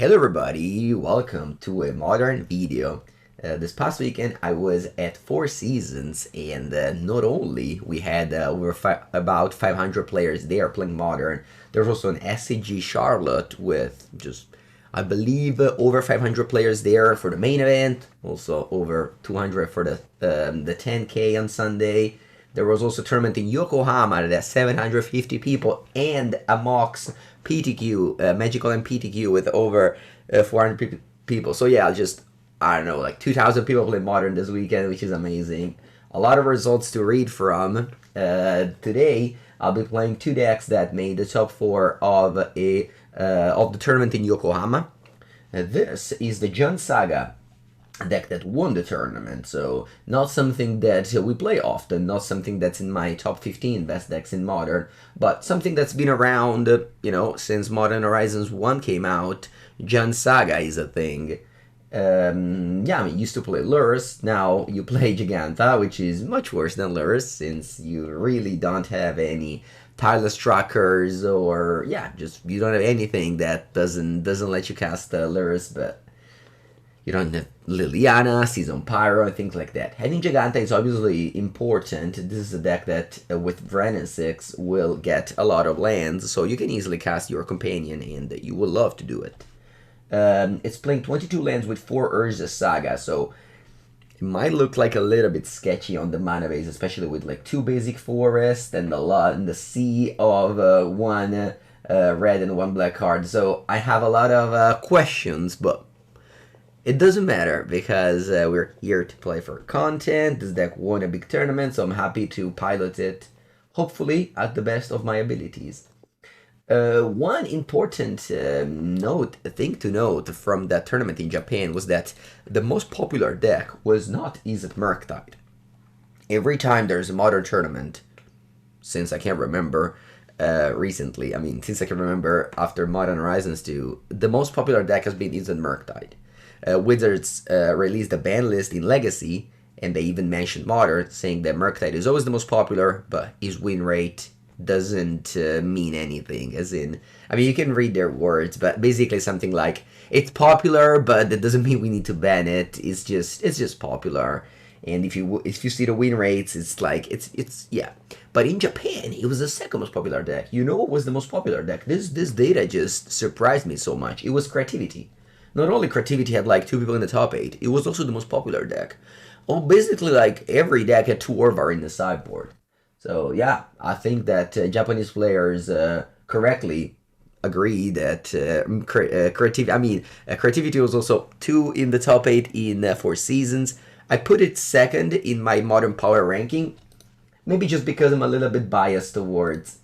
Hello everybody, welcome to a modern video. This past weekend I was at Four Seasons and not only we had about 500 players there playing modern, there was also an SCG Charlotte with just, I believe, over 500 players there for the main event, also over 200 for the 10K on Sunday. There was also a tournament in Yokohama that had 750 people and a MOX PTQ, Magical and PTQ with over 400 people. So yeah, I don't know, like 2,000 people play Modern this weekend, which is amazing. A lot of results to read from. Today, I'll be playing two decks that made the top four of the tournament in Yokohama. This is the Jund Saga deck that won the tournament, so not something that we play often, not something that's in my top 15 best decks in Modern, but something that's been around, since Modern Horizons 1 came out. Jund Saga is a thing. Used to play Lurrus, now you play Jegantha, which is much worse than Lurrus, since you really don't have any tireless trackers, or, you don't have anything that doesn't let you cast Lurrus, but you don't have Liliana, Season Pyro, and things like that. Having Jegantha is obviously important. This is a deck that, with Wrenn and Six, will get a lot of lands, so you can easily cast your companion, and you will love to do it. It's playing 22 lands with 4 Urza Saga, so it might look like a little bit sketchy on the mana base, especially with like 2 basic forests and the sea of 1 red and 1 black card. So I have a lot of questions, but it doesn't matter because we're here to play for content. This deck won a big tournament, so I'm happy to pilot it, hopefully at the best of my abilities. One important thing to note from that tournament in Japan was that the most popular deck was not Izzet Murktide. Every time there's a modern tournament, since I can't remember recently, since I can remember after Modern Horizons 2, the most popular deck has been Izzet Murktide. Wizards released a ban list in Legacy, and they even mentioned Modern, saying that Murktide is always the most popular, but his win rate doesn't mean anything. As in, you can read their words, but basically something like, it's popular, but that doesn't mean we need to ban it. It's just popular. And if you see the win rates, it's like, it's yeah. But in Japan, it was the second most popular deck. You know what was the most popular deck? This data just surprised me so much. It was Creativity. Not only Creativity had like 2 people in the top 8, it was also the most popular deck. Well, basically like every deck had 2 Orvar in the sideboard. So yeah, I think that Japanese players correctly agree that Creativity was also 2 in the top 8 in 4 Seasons. I put it second in my Modern Power ranking, maybe just because I'm a little bit biased towards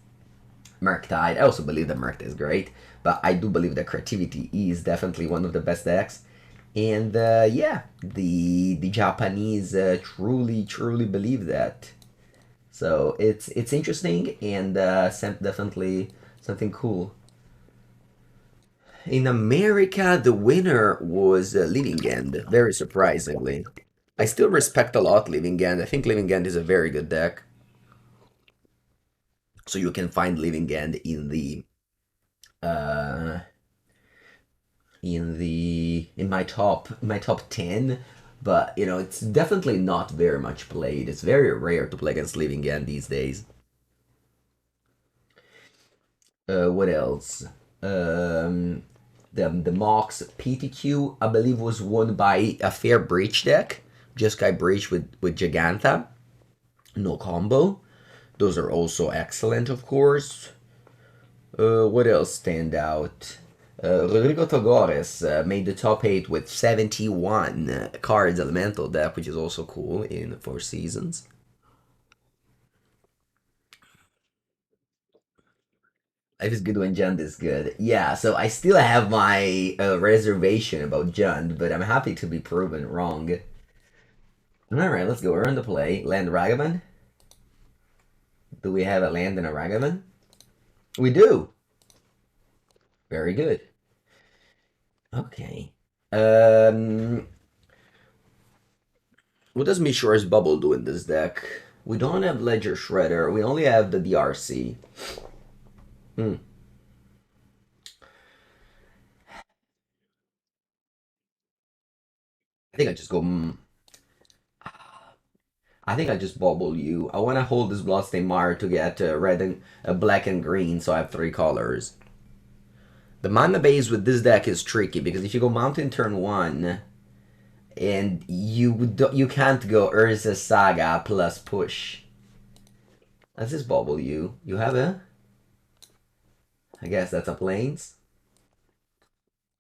Murktide. I also believe that Murktide is great, but I do believe that Creativity is definitely one of the best decks. And the Japanese truly believe that. So it's interesting and definitely something cool. In America, the winner was Living End, very surprisingly. I still respect a lot Living End. I think Living End is a very good deck. So you can find Living End in my top 10, but it's definitely not very much played. It's very rare to play against Living End these days. What else? The Mox PTQ, I believe, was won by a Fair Breach deck. Jeskai Breach with Jegantha. No combo. Those are also excellent, of course. What else stand out? Rodrigo Togores made the top 8 with 71 cards elemental deck, which is also cool in 4 Seasons. Life is good when Jund is good. Yeah, so I still have my reservation about Jund, but I'm happy to be proven wrong. Alright, let's go. We're on the play. Land Ragavan. Do we have a land and a Ragavan? We do! Very good. Okay. What does Mishra's Bauble do in this deck? We don't have Ledger Shredder. We only have the DRC. I think I just go. I think I just bubble you. I want to hold this Bloodstained Mire to get red and black and green, so I have 3 colors. The mana base with this deck is tricky because if you go Mountain turn 1, and you can't go Urza Saga plus push. Let's just bubble you. You have a. I guess that's a plains.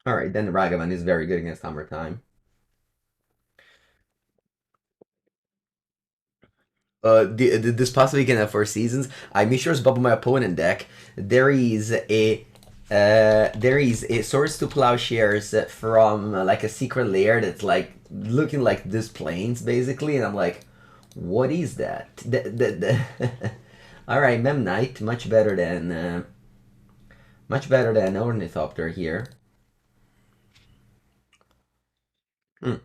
Alright, then Ragavan is very good against Hammer Time. This past weekend at Four Seasons, I Mishra's bubble my opponent deck. There is a Swords to Plowshares from like a secret lair that's like looking like this plains basically, and I'm like, what is that? All right, Memnite, much better than Ornithopter here. Hmm.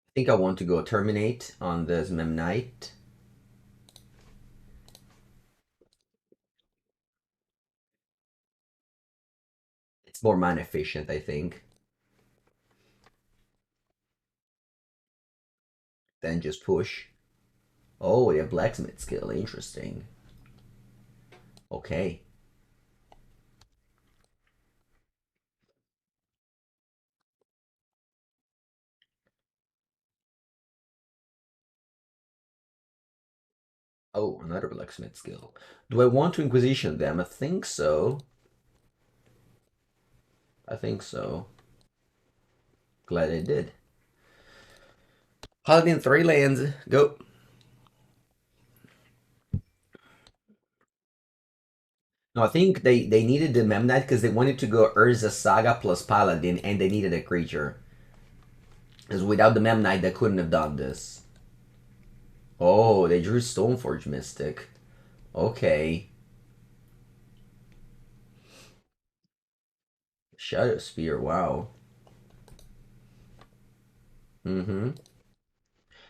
I think I want to go Terminate on this Memnite. It's more mana efficient, I think, than just push. Oh, they have Blacksmith skill. Interesting. Okay. Oh, another Blacksmith skill. Do I want to Inquisition them? I think so. I think so. Glad I did. Paladin 3 lands. Go. No, I think they needed the Memnite because they wanted to go Urza Saga plus Paladin, and they needed a creature. Because without the Memnite, they couldn't have done this. Oh, they drew Stoneforge Mystic. Okay. Shadowspear, wow. Mm-hmm.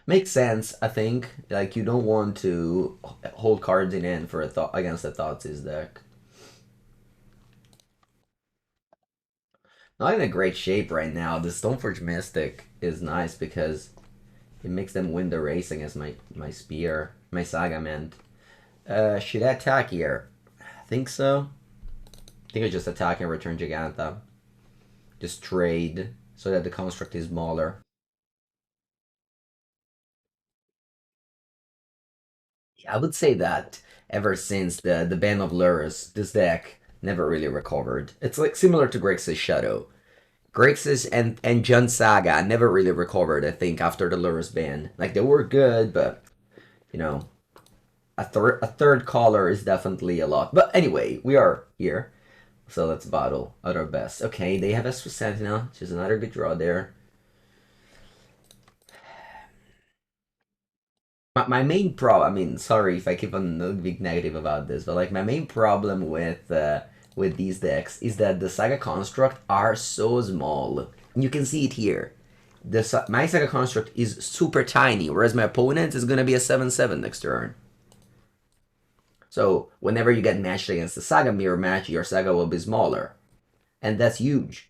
Makes sense, I think. Like, you don't want to hold cards in hand for against a Thoughtseize deck. Not in a great shape right now. The Stoneforge Mystic is nice because it makes them win the race against my spear. My Saga meant. Should I attack here? I think so. I think I just attack and return Jegantha. Just trade so that the construct is smaller. I would say that ever since the ban of Lurrus, this deck never really recovered. It's like similar to Grixis Shadow. Grixis and Jund Saga never really recovered, I think, after the Lurrus ban. Like, they were good, but, you know, a third color is definitely a lot. But anyway, we are here. So let's battle at our best. Okay, they have Esper Sentinel, which is another good draw there. My main problem, I mean, sorry if I keep on being negative about this, but like my main problem with these decks is that the Saga construct are so small. You can see it here. My Saga construct is super tiny, whereas my opponent is gonna be a 7/7 next turn. So whenever you get matched against the Saga mirror match, your Saga will be smaller, and that's huge.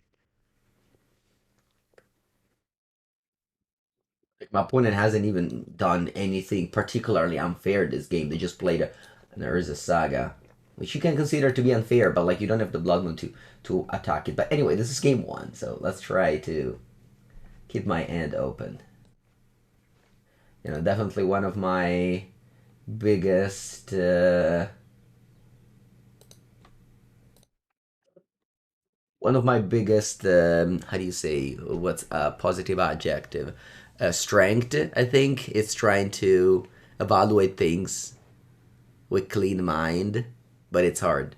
Like, my opponent hasn't even done anything particularly unfair this game. They just played an Urza Saga, which you can consider to be unfair, but like you don't have the Blood Moon to attack it. But anyway, this is game 1, so let's try to keep my hand open. You know, definitely one of my biggest how do you say, what's a positive adjective, strength, I think. It's trying to evaluate things with clean mind, but it's hard.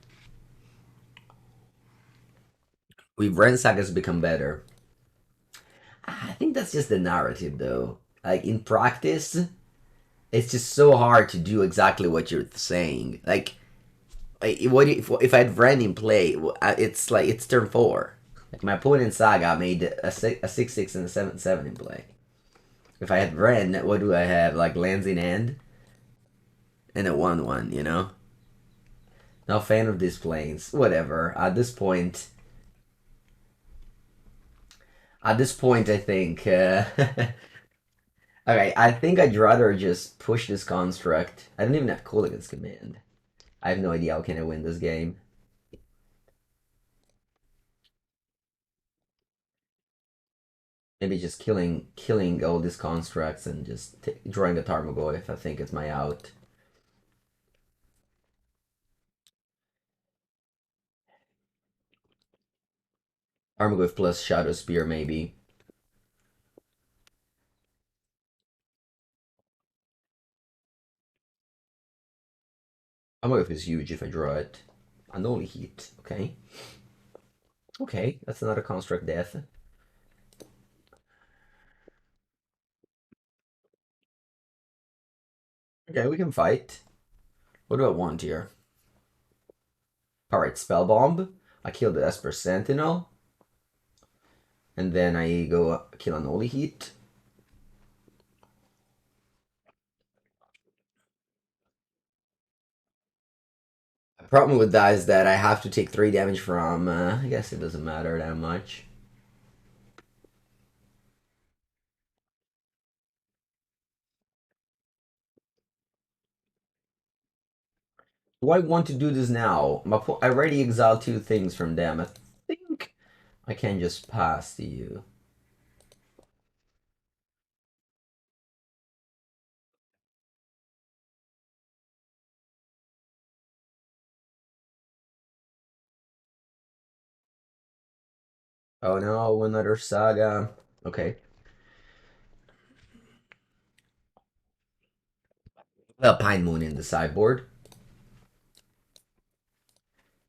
With Wrenn Saga's become better. I think that's just the narrative, though. Like, in practice, it's just so hard to do exactly what you're saying. Like, what if I had Wrenn in play? It's like it's turn 4. Like, my opponent Saga made a 6/6 and a 7/7 in play. If I had Wrenn, what do I have? Like lands in hand and a 1/1, you know? Not a fan of these planes. Whatever. At this point, I think. Okay, I think I'd rather just push this construct. I don't even have Cooligan's Command. I have no idea how can I win this game. Maybe just killing all these constructs and just drawing a Tarmogoyf. I think it's my out. Tarmogoyf plus Shadowspear maybe. Tarmogoyf is huge if I draw it. Unholy Heat. Okay. Okay, that's another construct death. Okay, we can fight. What do I want here? Pyrite Spellbomb. I kill the Esper Sentinel. And then I go kill Unholy Heat. The problem with that is that I have to take 3 damage from, I guess it doesn't matter that much. Do I want to do this now? I already exiled 2 things from them. I think I can just pass to you. Oh no, another Saga. Okay. Alpine Moon in the sideboard.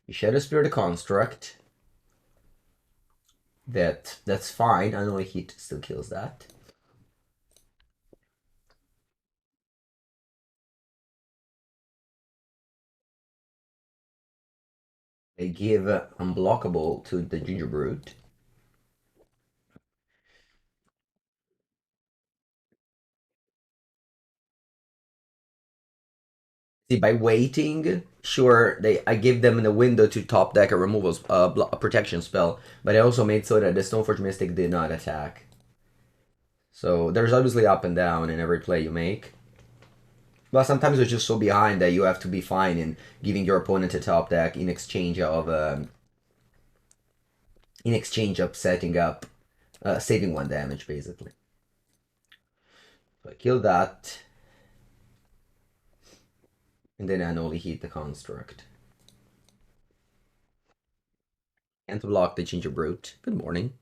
You Shadowspear the construct. That's fine. Unholy Heat still kills that. They give unblockable to the Ginger Brute. See, by waiting, sure, I give them the window to top deck a removal a protection spell, but I also made so that the Stoneforge Mystic did not attack. So there's obviously up and down in every play you make. But sometimes you're just so behind that you have to be fine in giving your opponent a top deck in exchange of setting up saving 1 damage basically. So I kill that. And then I only hit the construct. Can't block the Ginger Brute. Good morning.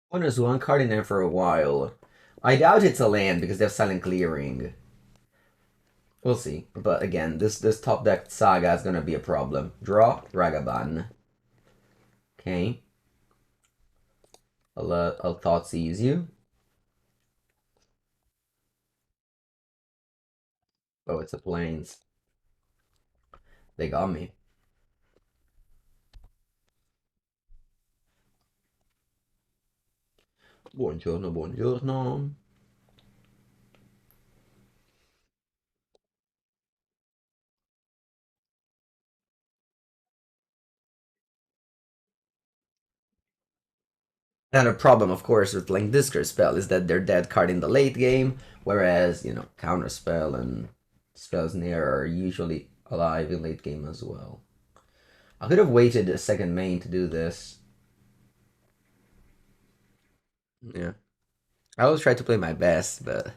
One is 1 card in there for a while. I doubt it's a land because they have Silent Clearing. We'll see. But again, this top deck Saga is gonna be a problem. Draw Ragavan. Okay. I'll Thoughtseize you. Oh, it's a plains. They got me. Buongiorno, buongiorno. And a problem, of course, with playing Discard Spell is that they're dead card in the late game, whereas, Counter Spell and Spells Near are usually alive in late game as well. I could have waited a second main to do this. Yeah. I always try to play my best, but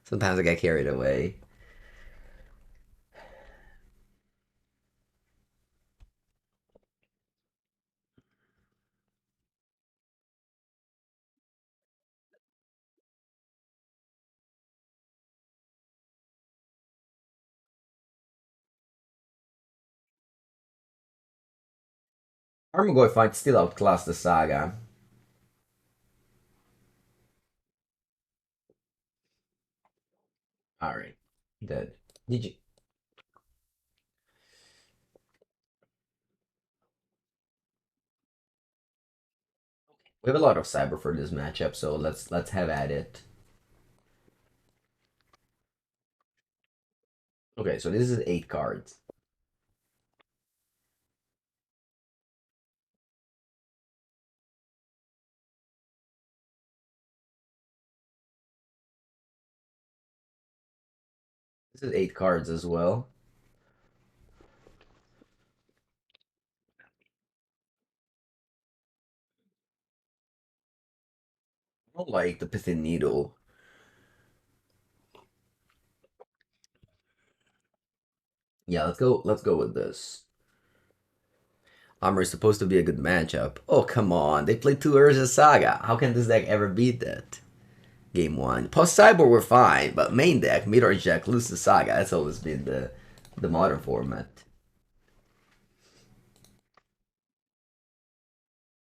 sometimes I get carried away. Tarmogoyf might still outclass the Saga. Alright. Dead. GG. We have a lot of cyber for this matchup, so let's have at it. Okay, so this is 8 cards. This is 8 cards as well. I don't like the Pithing Needle. Yeah, let's go with this. Armor is supposed to be a good matchup. Oh, come on. They played 2 Urza Saga. How can this deck ever beat that? Game 1. Post Cyber were fine, but main deck, Mirror Jack, loses Saga. That's always been the modern format.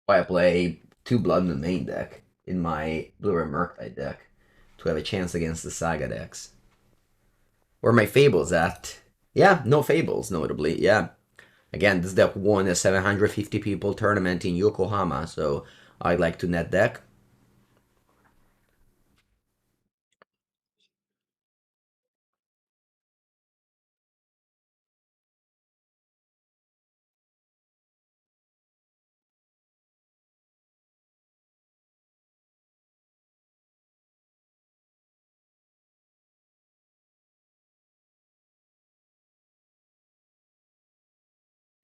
Why I play 2 Blood in the main deck in my Blue-Red Murktide deck to have a chance against the Saga decks. Where my Fables at? Yeah, no Fables, notably, yeah. Again, this deck won a 750 people tournament in Yokohama, so I'd like to net deck.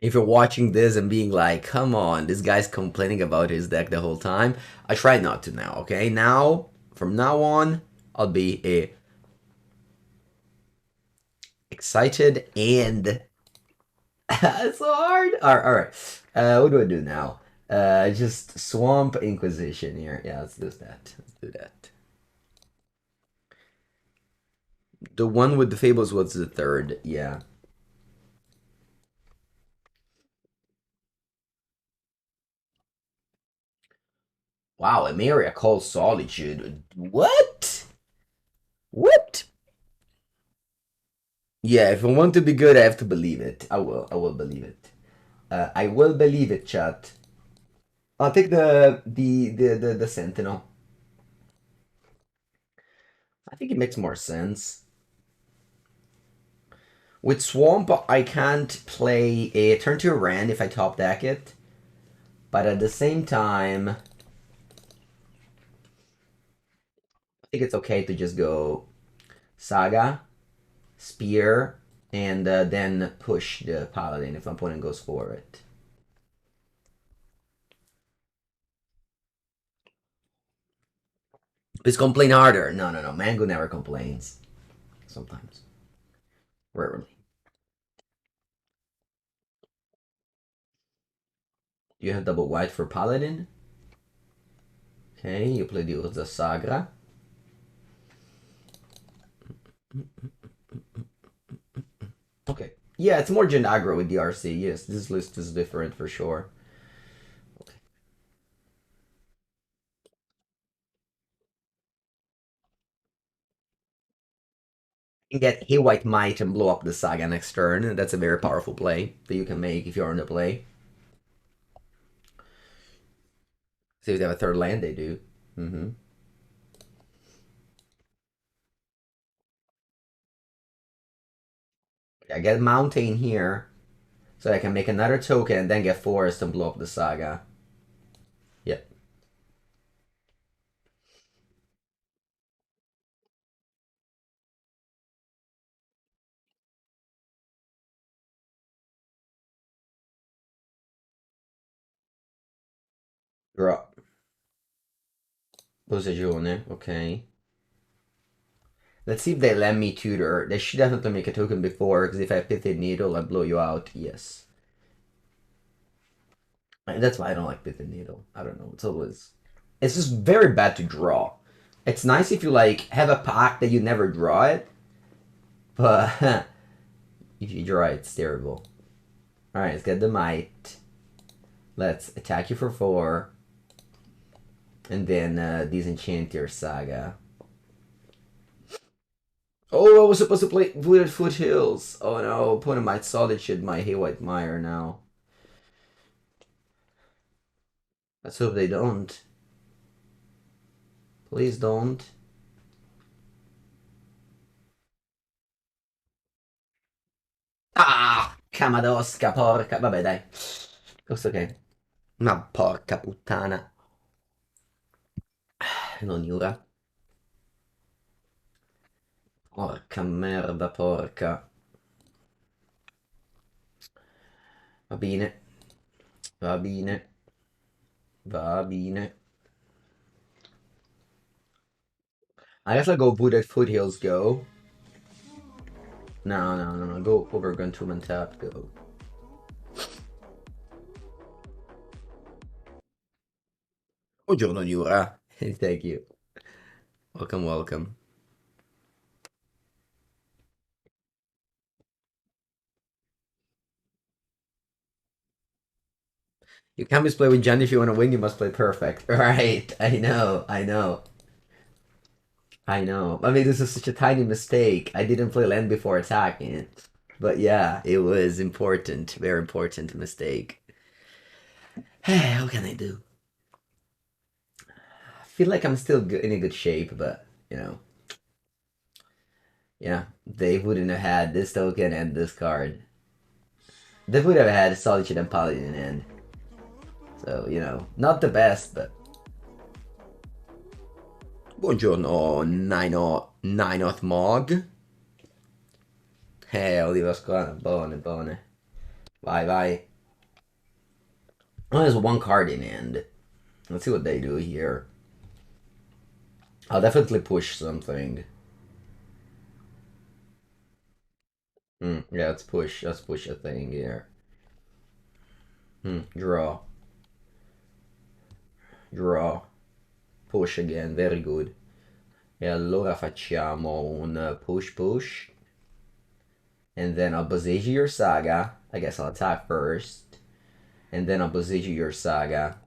If you're watching this and being like, come on, this guy's complaining about his deck the whole time, I try not to now, okay? Now, from now on, I'll be excited and it's so hard. All right. What do I do now? Just swamp Inquisition here. Yeah, let's do that. Let's do that. The one with the Fables was the third. Yeah. Wow, a area called Solitude. What? What? Yeah, if I want to be good, I have to believe it. I will. I will believe it. I will believe it, chat. I'll take the Sentinel. I think it makes more sense. With Swamp, I can't play a turn 2 Wrenn if I top deck it. But at the same time, I think it's okay to just go Saga, Spear, and then push the Paladin if my opponent goes for it. Please complain harder. No, no, no. Mango never complains. Sometimes. Rarely. You have double white for Paladin. Okay, you play the Urza Saga. Okay. Yeah, it's more Gen aggro with the RC. Yes, this list is different for sure. Okay. You can get Haywire Mite and blow up the Saga next turn. That's a very powerful play that you can make if you're on the play. See if they have a third land, they do. Mm-hmm. I get Mountain here, so I can make another token and then get Forest and blow up the Saga. Yep. Drop. Boseiju, okay. Let's see if they let me tutor. They should definitely make a token before, because if I Pithing Needle, I blow you out. Yes. And that's why I don't like Pithing Needle. I don't know. It's always... It's just very bad to draw. It's nice if you, like, have a pack that you never draw it. But if you draw it, it's terrible. Alright, let's get the Mite. Let's attack you for 4. And then disenchant your Saga. Oh, I was supposed to play Wooded Foothills. Oh no, opponent might solid shit my Haywire Mite now. Let's hope they don't. Please don't. Ah! Camadosca, porca. Vabbè, dai. Questo che è? Una porca puttana. Non Yura. Porca merda, porca. Va bene. Va bene. Va bene. I guess I'll go Wooded Foothills, go. No, no, no, no. Go Overgrown Tomb and tap, go. Buongiorno, Yura. Thank you. Welcome, welcome. You can't misplay with Jen if you want to win, you must play perfect. Right, I know, I know. I know. I mean, this is such a tiny mistake. I didn't play land before attacking. But yeah, it was important. Very important mistake. What can I do? I feel like I'm still in a good shape, but, you know. Yeah, they wouldn't have had this token and this card. They would have had Solitude and Paladin in hand. So, you know, not the best, but... Buongiorno, Ninoth Mog. Oliva Squadra, buone, buone. Vai, vai. Oh, there's one card in hand. Let's see what they do here. I'll definitely push something. Yeah, let's push. Let's push a thing here. Draw. Draw. Push again, very good. E allora facciamo un push push. And then I'll Boseiju your Saga. I guess I'll attack first. And then I'll Boseiju your Saga.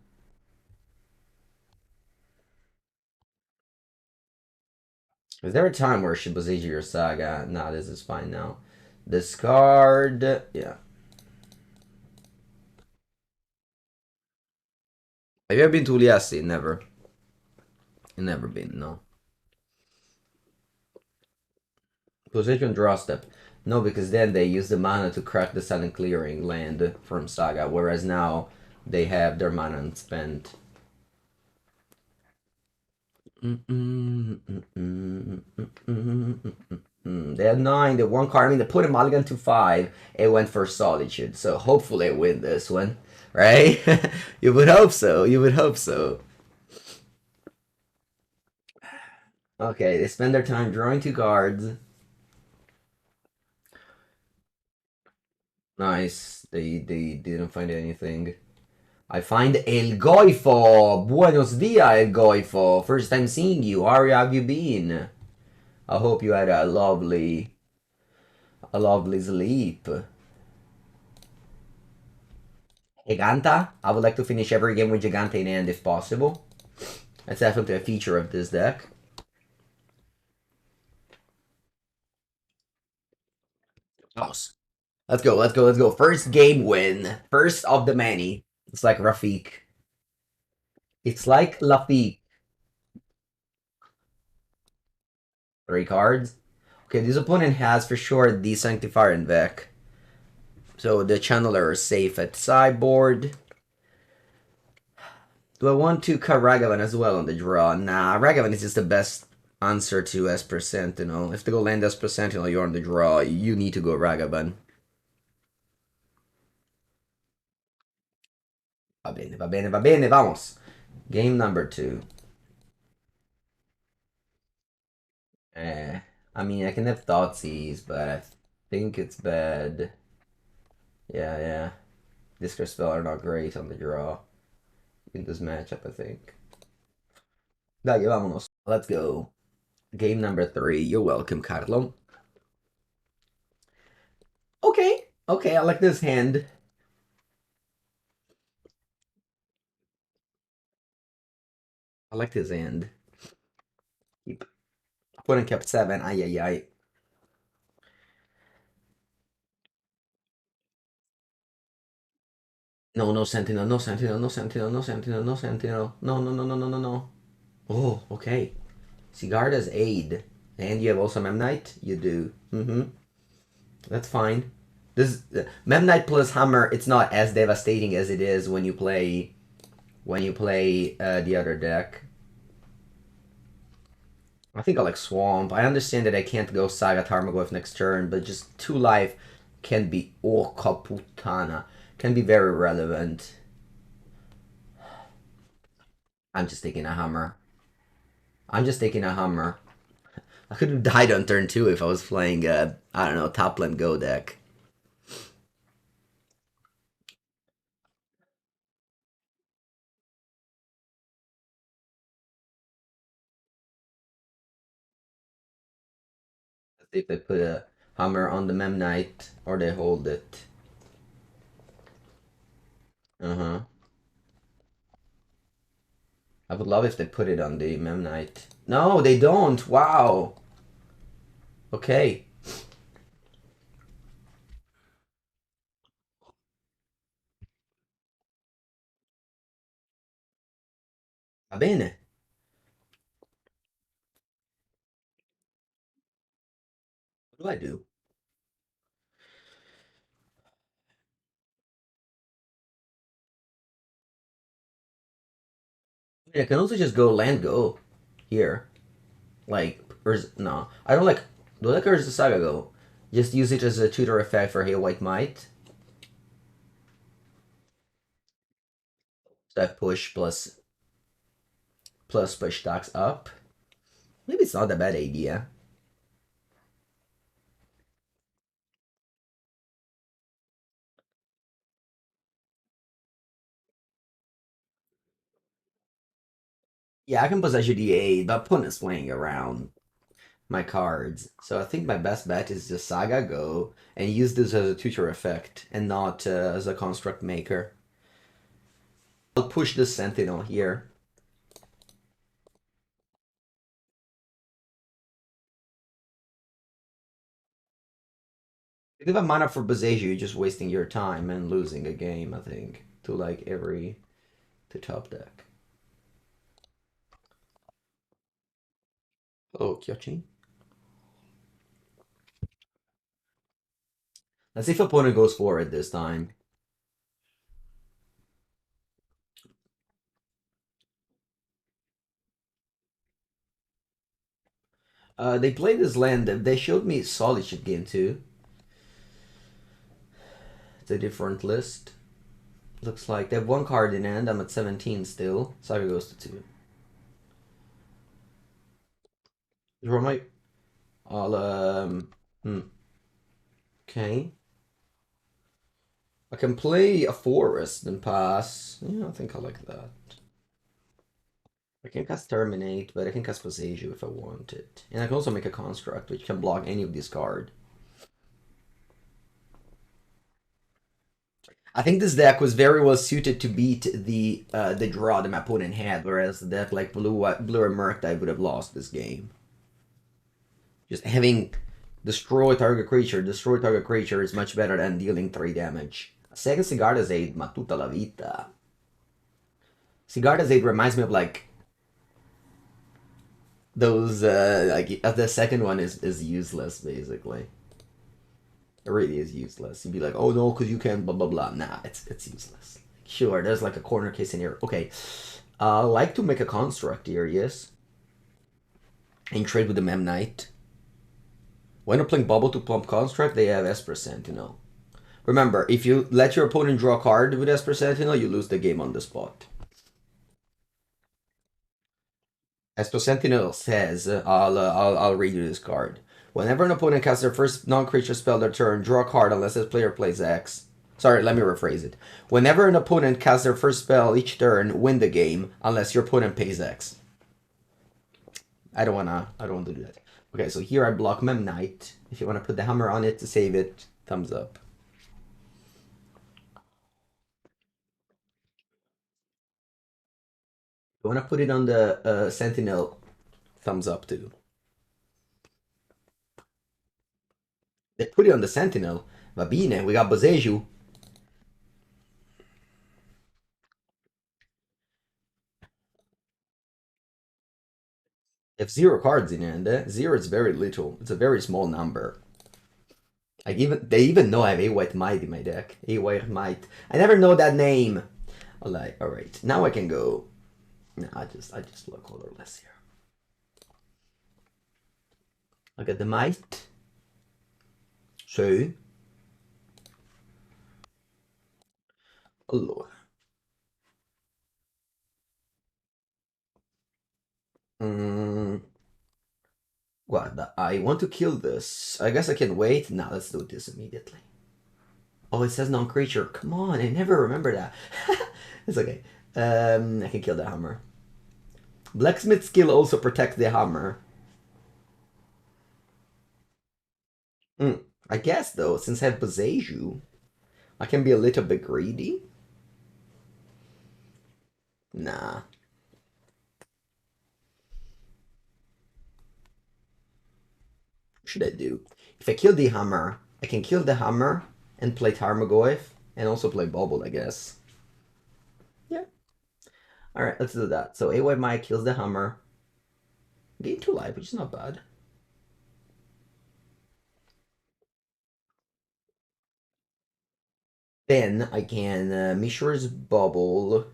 Is there a time where I should Boseiju your Saga? Nah, this is fine now. Discard. Yeah. Have you ever been to Uliassi? Never. Never been, no. Position draw step. No, because then they use the mana to crack the Silent Clearing land from Saga, whereas now they have their mana unspent. They had 9, they one card. I mean, they put a mulligan to 5. It went for Solitude, so hopefully I win this one, right? You would hope so. You would hope so. Okay, they spend their time drawing 2 cards. Nice. They didn't find anything. I find El Goifo. Buenos dias, El Goifo. First time seeing you. How have you been? I hope you had a lovely sleep. Jegantha. I would like to finish every game with Jegantha in hand if possible. That's definitely a feature of this deck. Awesome. Let's go, let's go, let's go. First game win. First of the many. It's like Rafiq. It's like Lafiq. 3 cards. Okay, this opponent has for sure the Sanctifier in deck. So the Channeler is safe at sideboard. Do I want to cut Ragavan as well on the draw? Nah, Ragavan is just the best answer to Esper Sentinel. If they go land Esper Sentinel, you're on the draw. You need to go Ragavan. Va bene, va bene, va bene, vamos. Game number 2. I mean, I can have Thoughtseize, but I think it's bad. Yeah, yeah. Discard spell are not great on the draw in this matchup, I think. Dai, vámonos. Let's go. Game number 3. You're welcome, Carlo. Okay, okay, I like this hand. I like this hand. Keep. Opponent kept 7. Ay, ay, ay. No, no Sentinel, no Sentinel, no Sentinel, no Sentinel, no Sentinel. No, no, no, no, no, no, no. Oh, okay. Sigarda's Aid. And you have also Memnite? You do. Mm-hmm. That's fine. This Memnite plus Hammer, it's not as devastating as it is when you play the other deck. I think I like Swamp. I understand that I can't go Saga Tarmogoyf next turn, but just 2 life can be oh Kaputana. Can be very relevant. I'm just taking a hammer. I'm just taking a hammer. I could have died on turn 2 if I was playing I don't know, top lane go deck. If they put a hammer on the Memnite or they hold it. Uh-huh. I would love if they put it on the Memnite. No, they don't. Wow. Okay. Va bene. What do I do? I can also just go land go here. Like, no. I don't like. Do I like Urza Saga go? Just use it as a tutor effect for Haywire Mite. So I push plus push stocks up. Maybe it's not a bad idea. Yeah, I can Boseiju D8, but opponent's playing around my cards. So I think my best bet is just Saga go and use this as a tutor effect and not as a construct maker. I'll push the Sentinel here. If you have a mana for Boseiju, you're just wasting your time and losing a game, I think, to like to top deck. Oh, Kyochi. Let's see if opponent goes for it this time. They played this land. They showed me Solitude game too. It's a different list. Looks like they have 1 card in hand. I'm at 17 still. Saga goes to 2. Draw my. I'll Okay. I can play a forest and pass. Yeah, I think I like that. I can cast Terminate, but I can cast Boseiju if I want it. And I can also make a construct which can block any of these cards. I think this deck was very well suited to beat the draw that my opponent had, whereas the deck like Blue and Murktide would have lost this game. Just having destroy target creature is much better than dealing 3 damage. Second Sigarda's Aid, ma tutta la vita. Sigarda's Aid reminds me of like those like the second one is useless basically. It really is useless. You'd be like, oh no, because you can blah blah blah. Nah, it's useless. Sure, there's like a corner case in here. Okay, I like to make a construct here, yes, and trade with the Memnite. When you're playing Bauble to pump construct, they have Esper Sentinel. Remember, if you let your opponent draw a card with Esper Sentinel, you lose the game on the spot. Esper Sentinel says, I'll read you this card. Whenever an opponent casts their first non-creature spell their turn, draw a card unless this player plays X. Sorry, let me rephrase it. Whenever an opponent casts their first spell each turn, win the game unless your opponent pays X. I don't want to do that. Okay, so here I block Memnite. If you want to put the hammer on it to save it, thumbs up. You want to put it on the Sentinel, thumbs up too. They put it on the Sentinel. Va bene, we got Boseiju. If zero cards in hand, zero is very little. It's a very small number. They even know I have a white might in my deck. A white might. I never know that name. Alright. Now I can go. No, I just look colorless here. I got the might. So. Allora. Mm, guarda, I want to kill this. I guess I can wait. Now let's do this immediately. Oh, it says non-creature. Come on, I never remember that. It's okay. I can kill the hammer. Blacksmith skill also protects the hammer. I guess though, since I have Boseiju, I can be a little bit greedy. Nah. What should I do? If I kill the hammer, I can kill the hammer and play Tarmogoyf and also play Bauble, I guess. Yeah. Alright, let's do that. So AY Mike kills the hammer. Gain 2 life, which is not bad. Then I can Mishra's Bauble,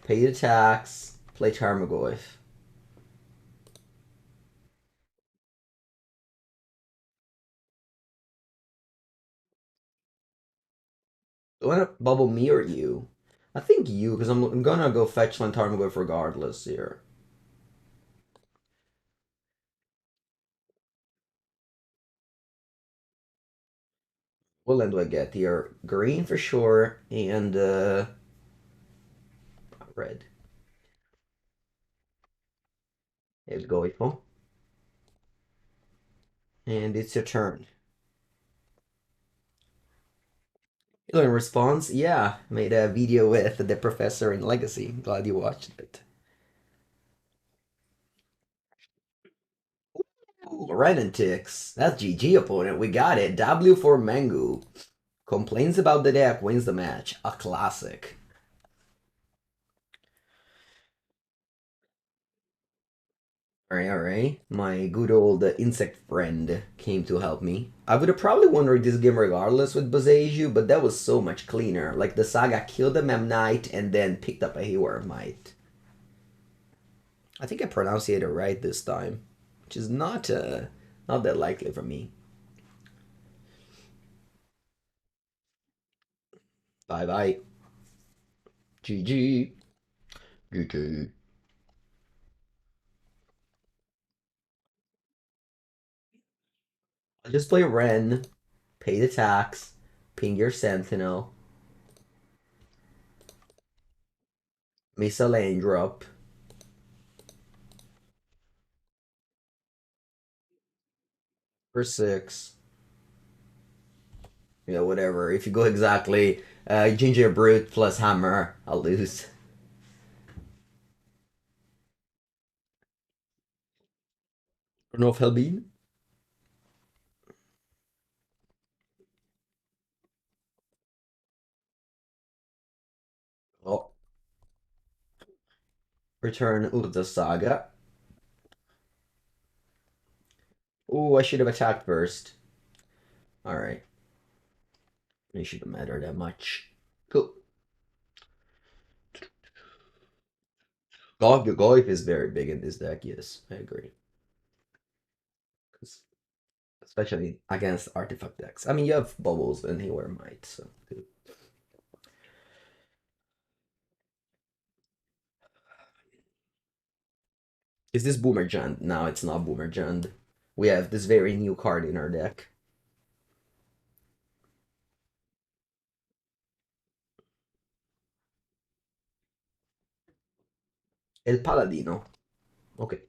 pay the tax, play Tarmogoyf. Do I want to bubble me or you? I think you, because I'm gonna go fetch one Tarmogoyf regardless here. What land do I get here? Green for sure, and red. There we go, Ifo. And it's your turn. In response, yeah, made a video with the professor in Legacy. Glad you watched it. Ooh, Wrenn and Six. That's GG opponent. We got it. W for Mengu. Complains about the deck, wins the match. A classic. Alright, alright. My good old insect friend came to help me. I would have probably won this game regardless with Boseiju, but that was so much cleaner. Like the Saga killed the Mem Knight and then picked up a Haywire Mite. I think I pronounced it right this time, which is not that likely for me. Bye bye. GG. GG. I'll just play Wrenn, pay the tax, ping your Sentinel, miss a lane drop for 6. Yeah, whatever. If you go exactly Ginger Brute plus Hammer, I'll lose. North Hellbeam? Oh. Return Urza Saga. Oh, I should have attacked first. Alright. It shouldn't matter that much. Cool. Golf is very big in this deck, yes. I agree. Especially against artifact decks. I mean, you have Bubbles and Haywire Mite, so... Is this Boomer Jund? No, it's not Boomer Jund. We have this very new card in our deck. El Paladino. Okay.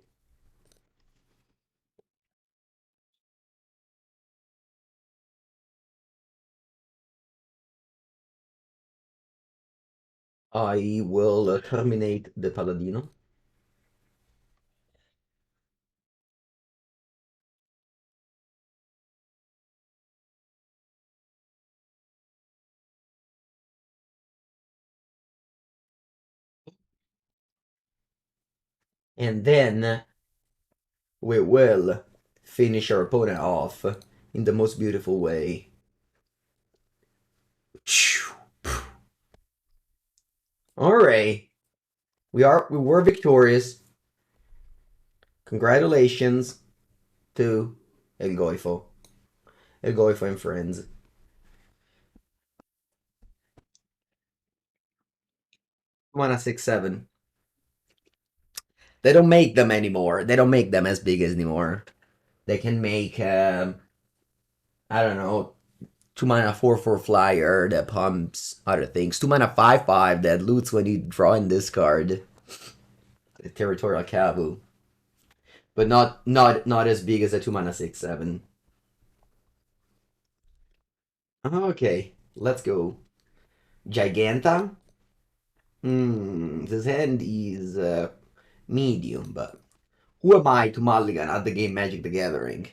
I will terminate the Paladino. And then we will finish our opponent off in the most beautiful way. Alright. We were victorious. Congratulations to El Goifo. El Goifo and friends. Mana 6/7. They don't make them anymore. They don't make them as big as anymore. They can make I don't know, 2 mana 4/4 flyer that pumps other things. 2 mana 5/5 that loots when you draw and discard. The Territorial Kavu. But not as big as a 2 mana 6/7. Okay, let's go. Jegantha. This hand is medium, but who am I to mulligan at the game Magic the Gathering?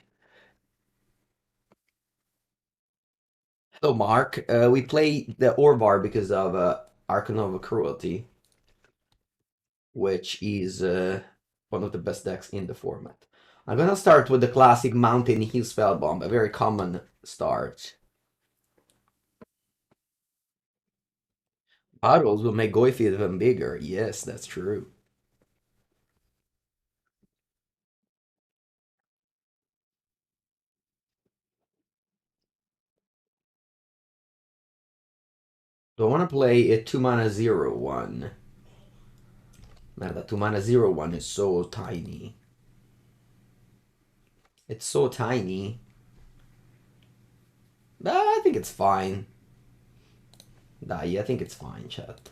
Hello, Mark. We play the Orvar because of Arcanova Cruelty, which is one of the best decks in the format. I'm gonna start with the classic Mountain Nihil Spellbomb, a very common start. Puddles will make Goify even bigger. Yes, that's true. Do I want to play a 2 mana 0/1? Man, that 2 mana 0/1 is so tiny. It's so tiny. I think it's fine. Yeah, I think it's fine, chat.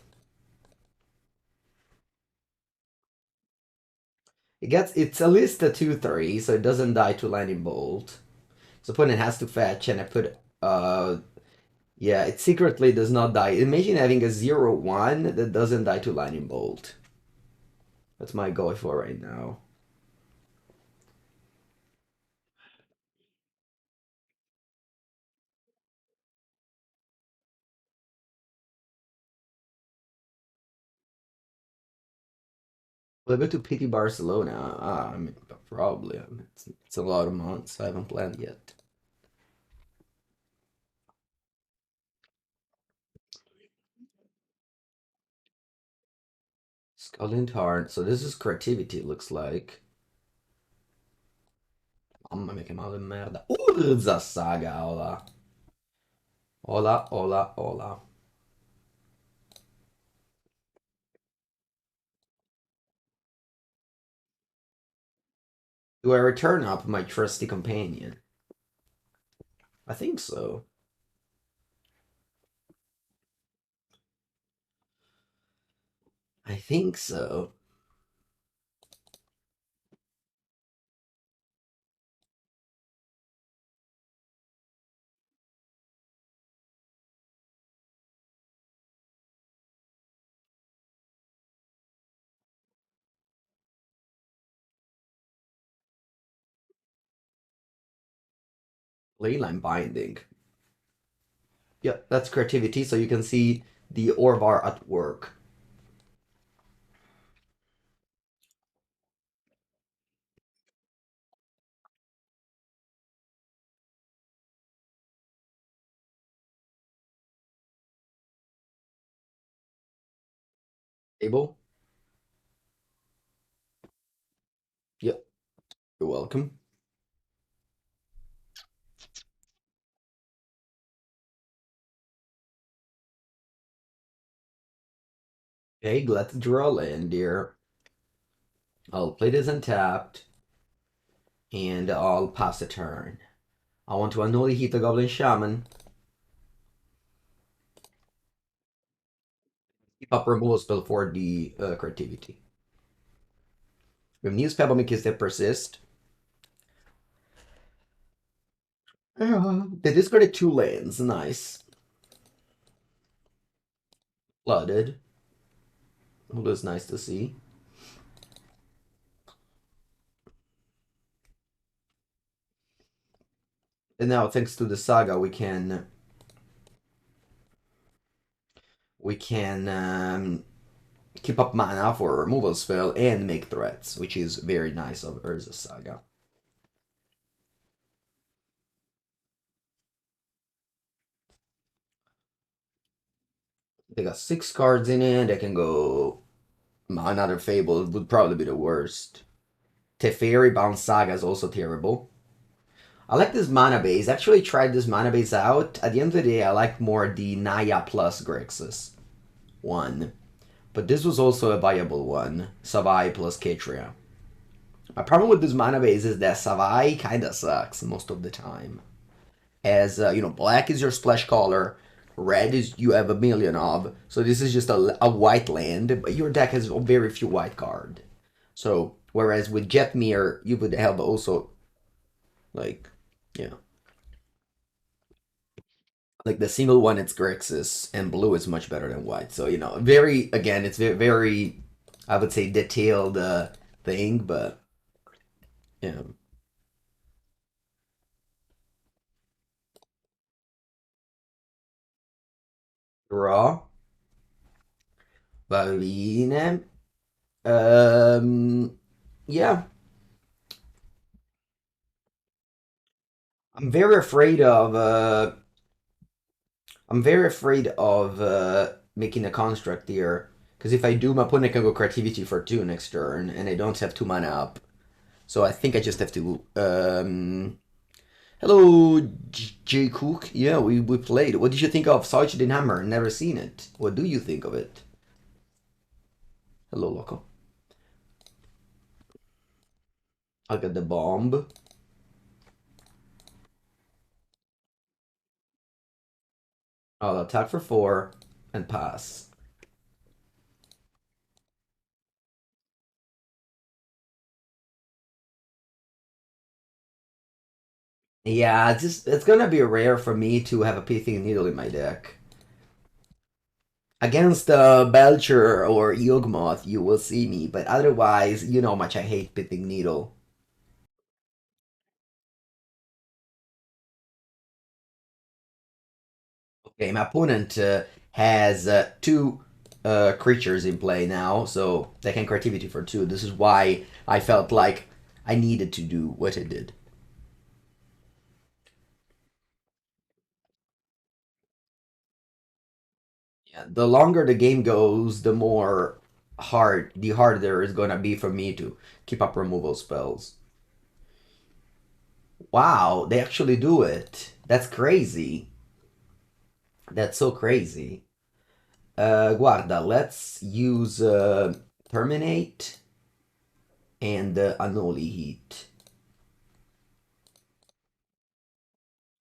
It's at least a 2/3, so it doesn't die to Lightning Bolt. So opponent has to fetch, and I put yeah, it secretly does not die. Imagine having a 0/1 that doesn't die to Lightning Bolt. That's my goal for right now. Will I go to Pity Barcelona? I mean, probably. I mean, it's a lot of months. I haven't planned yet. Skull Heart. So this is creativity, looks like. Mamma mia, che male merda. Urza Saga, hola. Hola, hola, hola. Do I return up my trusty companion? I think so. I think so. Leyline Binding. Yeah, that's creativity, so you can see the Orvar at work. Able? Yep, you're welcome. Okay, glad to draw a land here. I'll play this untapped, and I'll pass the turn. I want to Unholy Heat the Goblin Shaman. Keep up removal spell for the creativity. We have Nihil Spellbomb because they persist. They discarded 2 lands, nice. Flooded. Well, that's nice to see. And now, thanks to the Saga, we can keep up mana for a removal spell and make threats, which is very nice of Urza Saga. They got 6 cards in it. I can go. Another Fable would probably be the worst. Teferi Bound Saga is also terrible. I like this mana base. Actually tried this mana base out. At the end of the day, I like more the Naya plus Grixis one. But this was also a viable one. Savai plus Ketria. My problem with this mana base is that Savai kinda sucks most of the time. As, black is your splash color, red is you have a million of, so this is just a white land, but your deck has very few white card. So, whereas with Jetmir, you would have also, like, yeah. Like the single one, it's Grixis, and blue is much better than white. So, again, it's very, I would say, detailed thing, but, yeah. Draw, Valine, yeah. I'm very afraid of, making a construct here. Because if I do, my opponent can go creativity for 2 next turn, and I don't have 2 mana up. So I think I just have to. Hello, J. Cook. Yeah, we played. What did you think of Sergeant Hammer? Never seen it. What do you think of it? Hello, Loco. I got the bomb. I'll attack for 4 and pass. Yeah, it's gonna be rare for me to have a Pithing Needle in my deck. Against Belcher or Yugmoth, you will see me, but otherwise, you know how much I hate Pithing Needle. Okay, my opponent has 2 creatures in play now, so they can creativity for 2. This is why I felt like I needed to do what I did. Yeah, the longer the game goes, the harder it's gonna be for me to keep up removal spells. Wow, they actually do it. That's crazy. That's so crazy. Guarda, let's use Terminate and Unholy Heat.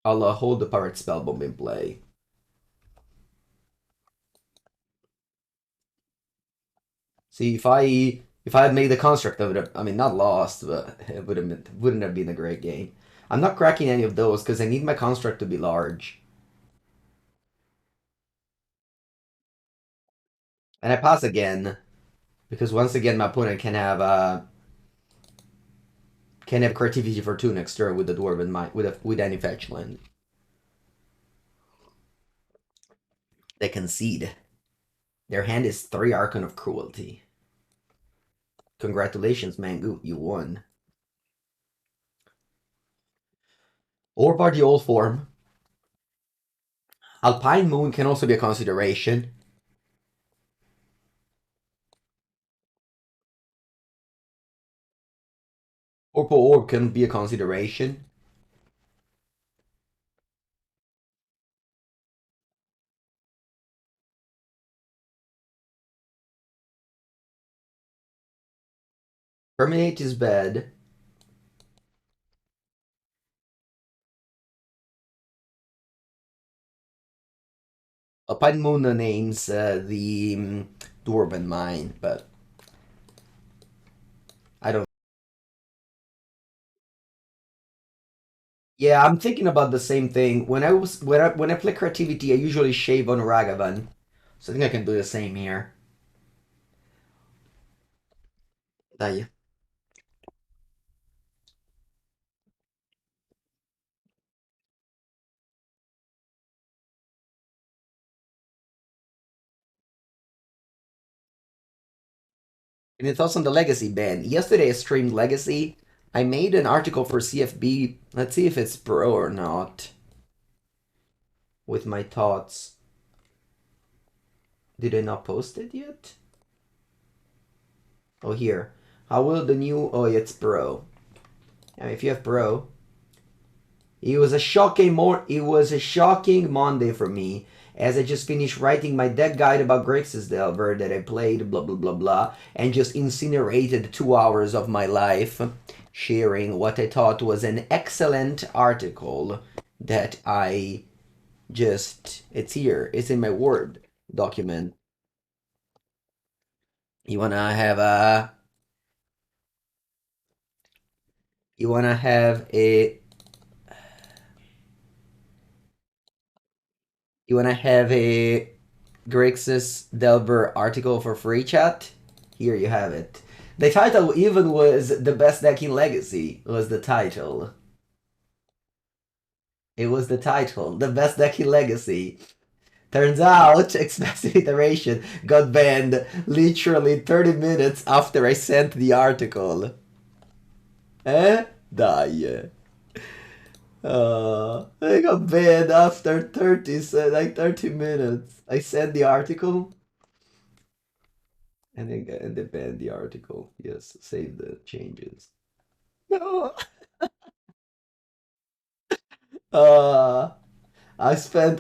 I'll hold the Pyrite Spellbomb in play. See, if I had made the construct, I mean, not lost, but it wouldn't have been a great game. I'm not cracking any of those because I need my construct to be large. And I pass again because once again my opponent can have creativity for 2 next turn with the Dwarven Mine with any fetch land. They concede. Their hand is 3 Archon of Cruelty. Congratulations, Mangu, you won. Or by the old form. Alpine Moon can also be a consideration. Torpor Orb can be a consideration. Terminate is bad. Alpine Moon names the Dwarven Mine, but I don't. Yeah, I'm thinking about the same thing. When I play creativity, I usually shave on Ragavan, so I think I can do the same here. Dai. Any thoughts on the Legacy ban? Yesterday I streamed Legacy. I made an article for CFB. Let's see if it's pro or not. With my thoughts. Did I not post it yet? Oh, here. How will the new... Oh, it's pro. Yeah, if you have pro. It was a shocking Monday for me, as I just finished writing my deck guide about Grixis Delver that I played, blah blah blah blah, and just incinerated 2 hours of my life sharing what I thought was an excellent article that I just... It's here. It's in my Word document. You wanna have a... You wanna have a... You wanna have a Grixis Delver article for free, chat? Here you have it. The title even was the best deck in Legacy, was the title. It was the title, the best deck in Legacy. Turns out, Expensive Iteration got banned literally 30 minutes after I sent the article. Eh? Dai. I got banned after 30 minutes. I sent the article. And they banned the article. Yes, save the changes. No. I swear,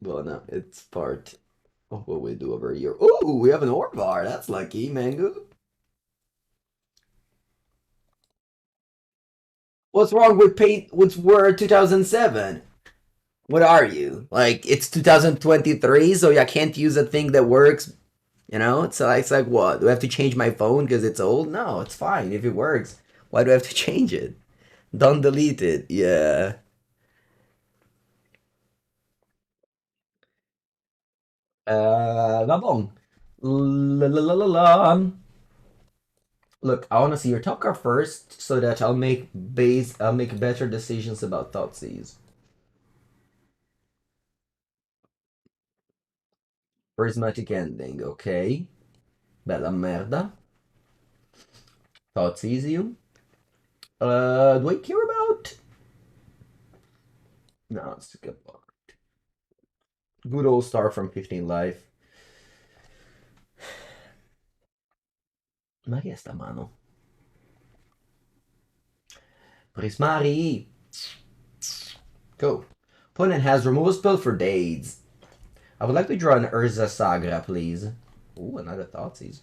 well, no, it's part of what we do over here. Oh, we have an Orvar. That's lucky, Mango. What's wrong with paint? What's Word 2007? What are you? Like, it's 2023, so I can't use a thing that works. You know, it's like what? Do I have to change my phone because it's old? No, it's fine if it works. Why do I have to change it? Don't delete it. Yeah. Va bom. La, la, la, la, la. Look, I want to see your top card first, so that I'll make better decisions about Thoughtseize. Prismatic Ending, okay. Bella merda. Thoughtseize you. Do I care about? No, it's a good book. Good old star from 15 Life. Ma che è sta mano? Prismari! Go. Opponent has removal spell for days. I would like to draw an Urza Saga, please. Ooh, another Thoughtseize.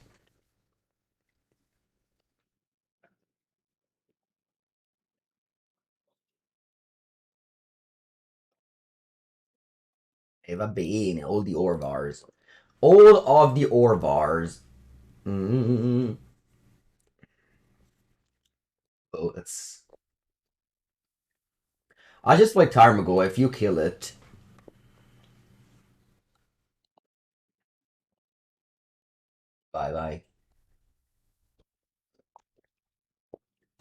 E va bene, all the Orvars. All of the Orvars. Oh, it's... I just play Tarmogoyf if you kill it. Bye-bye.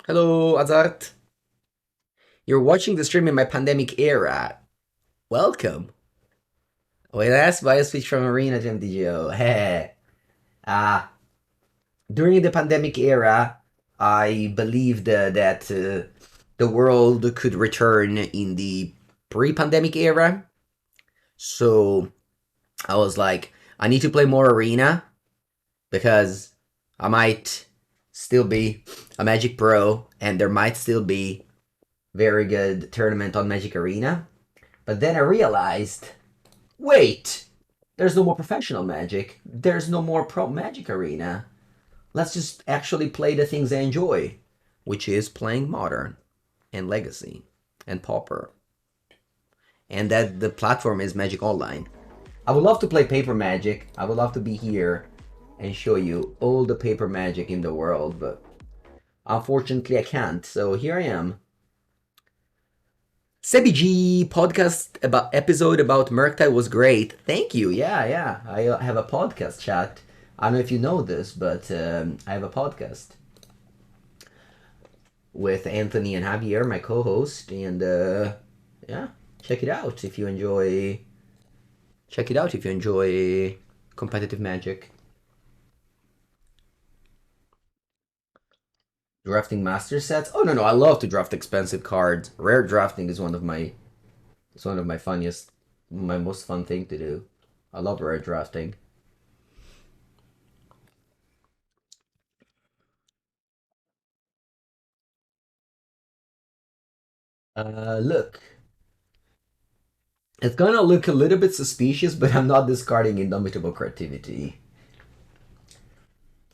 Hello, Azart. You're watching the stream in my pandemic era. Welcome. When asked by a switch from Arena to MTGO. Heh. During the pandemic era, I believed that the world could return in the pre-pandemic era. So I was like, I need to play more Arena because I might still be a Magic Pro and there might still be very good tournament on Magic Arena. But then I realized, wait, there's no more professional Magic. There's no more pro Magic Arena. Let's just actually play the things I enjoy, which is playing Modern and Legacy and Pauper. And that the platform is Magic Online. I would love to play Paper Magic. I would love to be here and show you all the Paper Magic in the world, but unfortunately I can't. So here I am. Sebi G podcast episode about Murktide was great. Thank you. Yeah. I have a podcast, chat. I don't know if you know this, but I have a podcast with Anthony and Javier, my co-host, and yeah, check it out if you enjoy. Check it out if you enjoy competitive Magic. Drafting master sets? Oh no, I love to draft expensive cards. Rare drafting is one of my funniest, my most fun thing to do. I love rare drafting. Look. It's gonna look a little bit suspicious, but I'm not discarding Indomitable Creativity.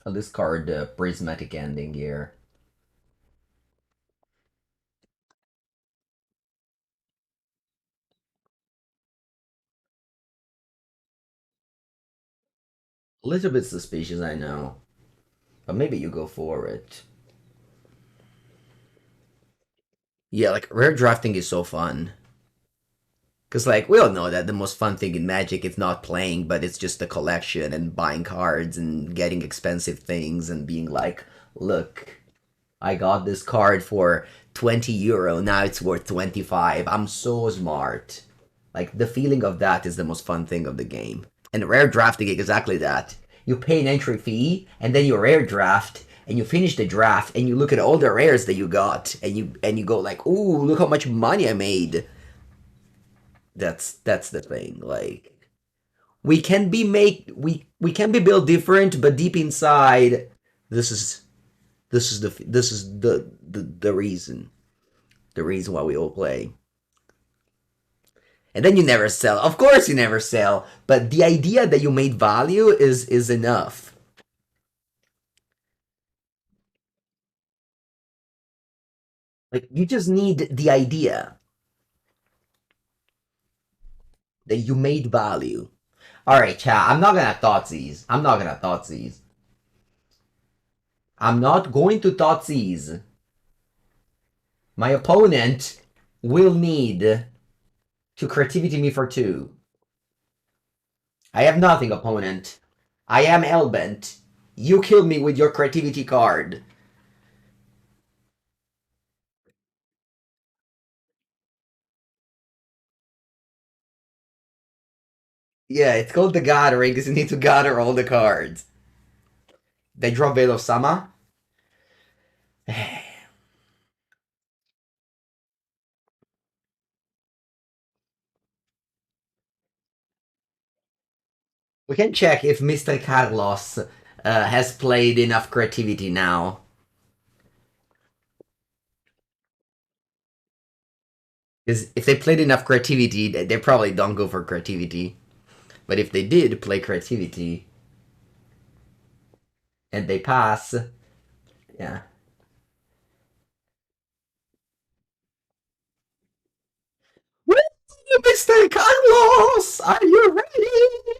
I'll discard the Prismatic Ending here. A little bit suspicious, I know. But maybe you go for it. Yeah, like, rare drafting is so fun. Because, like, we all know that the most fun thing in Magic is not playing, but it's just the collection and buying cards and getting expensive things and being like, look, I got this card for 20 euro, now it's worth 25. I'm so smart. Like, the feeling of that is the most fun thing of the game. And rare drafting is exactly that. You pay an entry fee, and then you rare draft, and you finish the draft, and you look at all the rares that you got, and you go like, ooh, look how much money I made. That's the thing. Like, we can be built different, but deep inside, this is the reason. The reason why we all play. And then you never sell. Of course you never sell, but the idea that you made value is enough. Like, you just need the idea that you made value. Alright, chat, I'm not gonna Thoughtseize. I'm not gonna Thoughtseize. I'm not going to Thoughtseize. My opponent will need to creativity me for 2. I have nothing, opponent. I am Hellbent. You kill me with your creativity card. Yeah, it's called the Gathering because you need to gather all the cards. They draw Veil of Sama. We can check if Mr. Carlos has played enough creativity now. Because if they played enough creativity, they probably don't go for creativity. But if they did play creativity and they pass, yeah. Woo! Mr. Carlos, are you ready?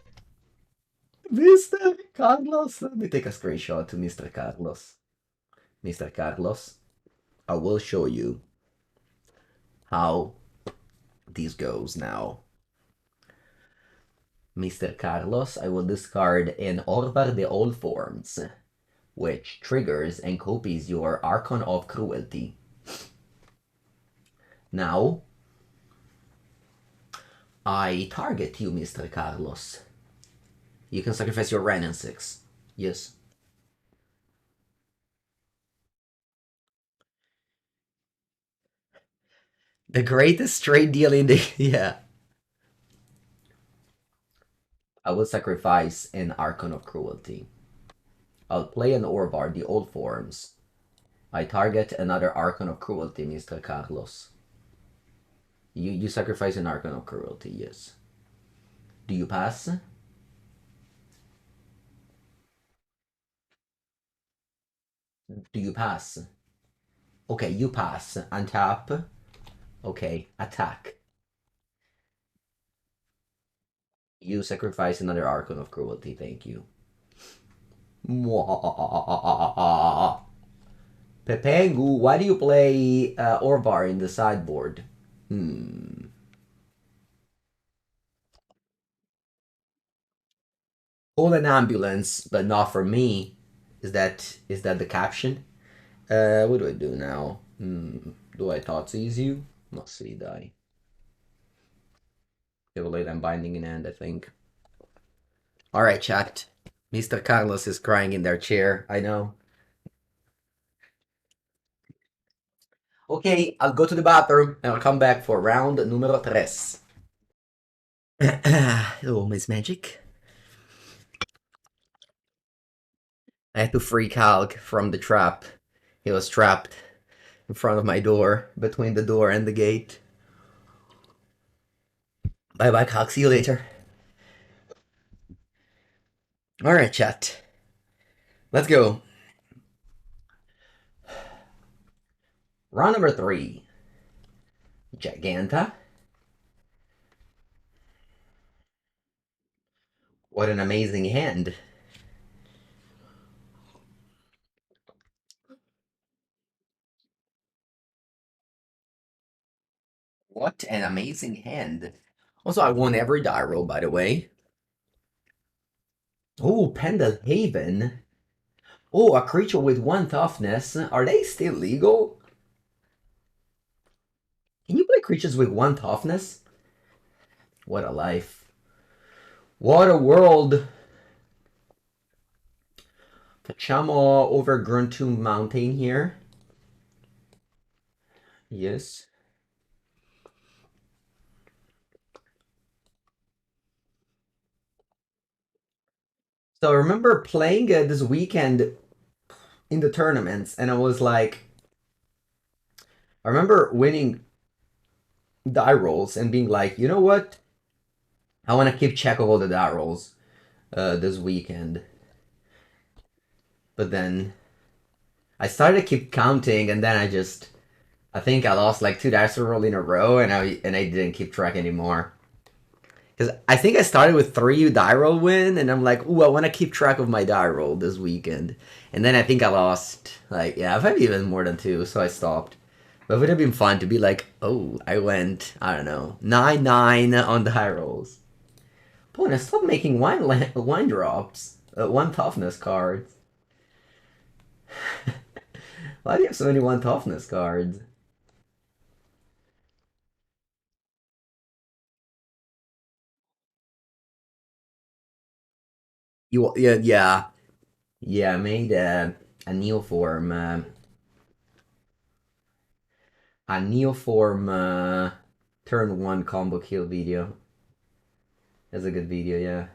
Mr. Carlos, let me take a screenshot to Mr. Carlos. Mr. Carlos, I will show you how this goes now. Mr. Carlos, I will discard an Orvar the Old Forms, which triggers and copies your Archon of Cruelty. Now, I target you, Mr. Carlos. You can sacrifice your Wrenn and Six. Yes. The greatest trade deal in the... yeah. I will sacrifice an Archon of Cruelty. I'll play an Orvar, the Old Forms. I target another Archon of Cruelty, Mr. Carlos. You sacrifice an Archon of Cruelty, yes. Do you pass? Do you pass? Okay, you pass. Untap. Okay, attack. You sacrifice another Archon of Cruelty, thank you. Pepengu, why do you play Orvar in the sideboard? Call an ambulance, but not for me. Is that the caption? What do I do now? Do I Thoughtseize you? Not see die. Late I'm binding in hand, I think. Alright, chat. Mr. Carlos is crying in their chair, I know. Okay, I'll go to the bathroom and I'll come back for round numero tres. Oh, Miss Magic. I had to free Calc from the trap. He was trapped in front of my door, between the door and the gate. Bye bye, Calc. See you later. Alright, chat. Let's go. Round number three. Jegantha. What an amazing hand. What an amazing hand. Also, I won every die roll, by the way. Oh, Pendle Haven. Oh, a creature with 1 toughness. Are they still legal? Can you play creatures with 1 toughness? What a life. What a world. Facciamo Overgrown Tomb Mountain here. Yes. So I remember playing this weekend in the tournaments, and I was like, I remember winning die rolls and being like, you know what? I want to keep track of all the die rolls this weekend. But then I started to keep counting, and then I think I lost like 2 dice roll in a row, and I didn't keep track anymore. Because I think I started with 3 die roll win, and I'm like, ooh, I want to keep track of my die roll this weekend. And then I think I lost, like, yeah, maybe even more than 2, so I stopped. But it would have been fun to be like, oh, I went, I don't know, 9-9 on die rolls. Boy, I stopped making wine drops. 1 toughness cards. Why do you have so many 1 toughness cards? Yeah. I made a Neoform, a Neoform turn 1 combo kill video. That's a good video, yeah.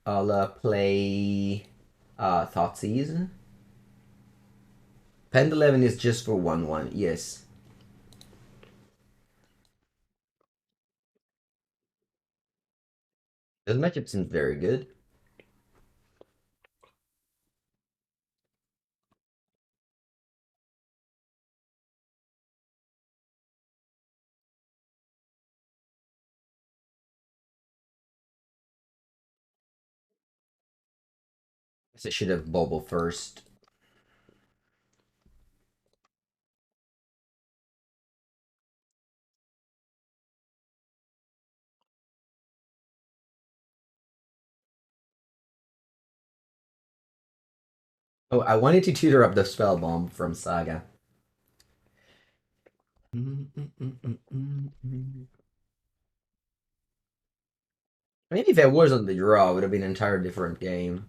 I'll play Thoughtseize. Pen 11 is just for 1-1, yes. This matchup seems very good. I should have Bauble first. Oh, I wanted to tutor up the Spellbomb from Saga. Maybe if I was on the draw, it would have been an entirely different game.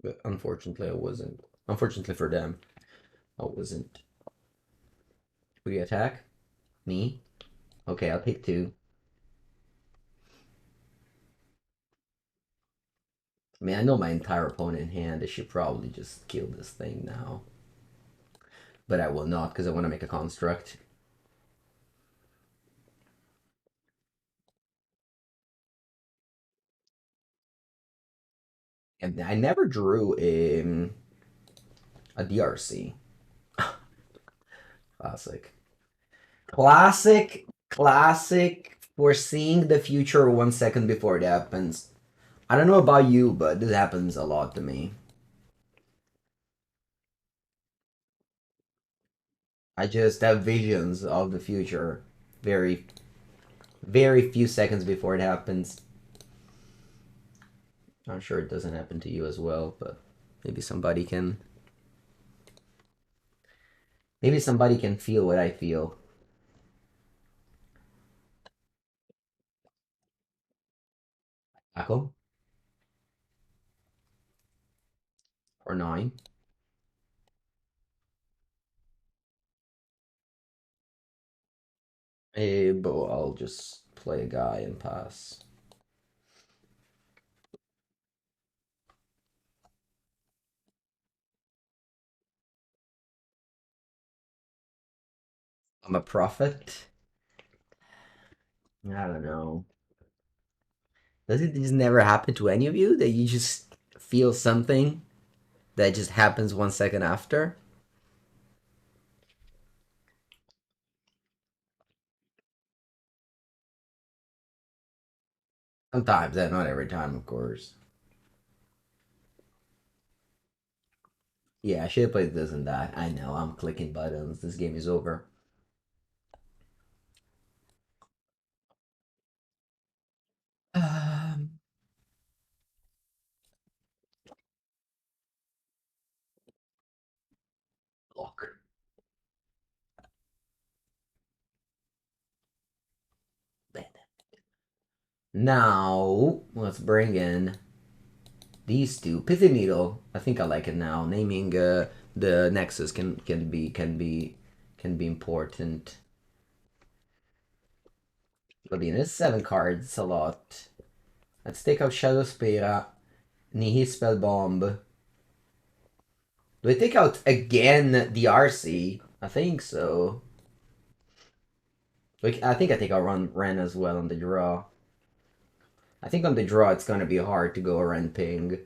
But unfortunately, I wasn't. Unfortunately for them, I wasn't. Will you attack? Me? Okay, I'll take 2. I mean, I know my entire opponent in hand. I should probably just kill this thing now. But I will not, because I want to make a construct. And I never drew a DRC. Classic. Classic foreseeing the future 1 second before it happens. I don't know about you, but this happens a lot to me. I just have visions of the future. Very, very few seconds before it happens. I'm sure it doesn't happen to you as well, but maybe somebody can. Maybe somebody can feel what I feel. Tackle or nine. But I'll just play a guy and pass. I'm a prophet. I don't know. Does it just never happen to any of you that you just feel something that just happens 1 second after? Sometimes, not every time, of course. Yeah, I should have played this and that. I know, I'm clicking buttons. This game is over. Um, Look. Now, let's bring in these two. Pithing Needle. I think I like it now. Naming the Nexus can be important. But in it's 7 cards, it's a lot. Let's take out Shadowspear, Nihil Spellbomb. Do I take out again the RC? I think so. Like, I think I take out Wrenn as well on the draw. I think on the draw it's gonna be hard to go Wrenn ping.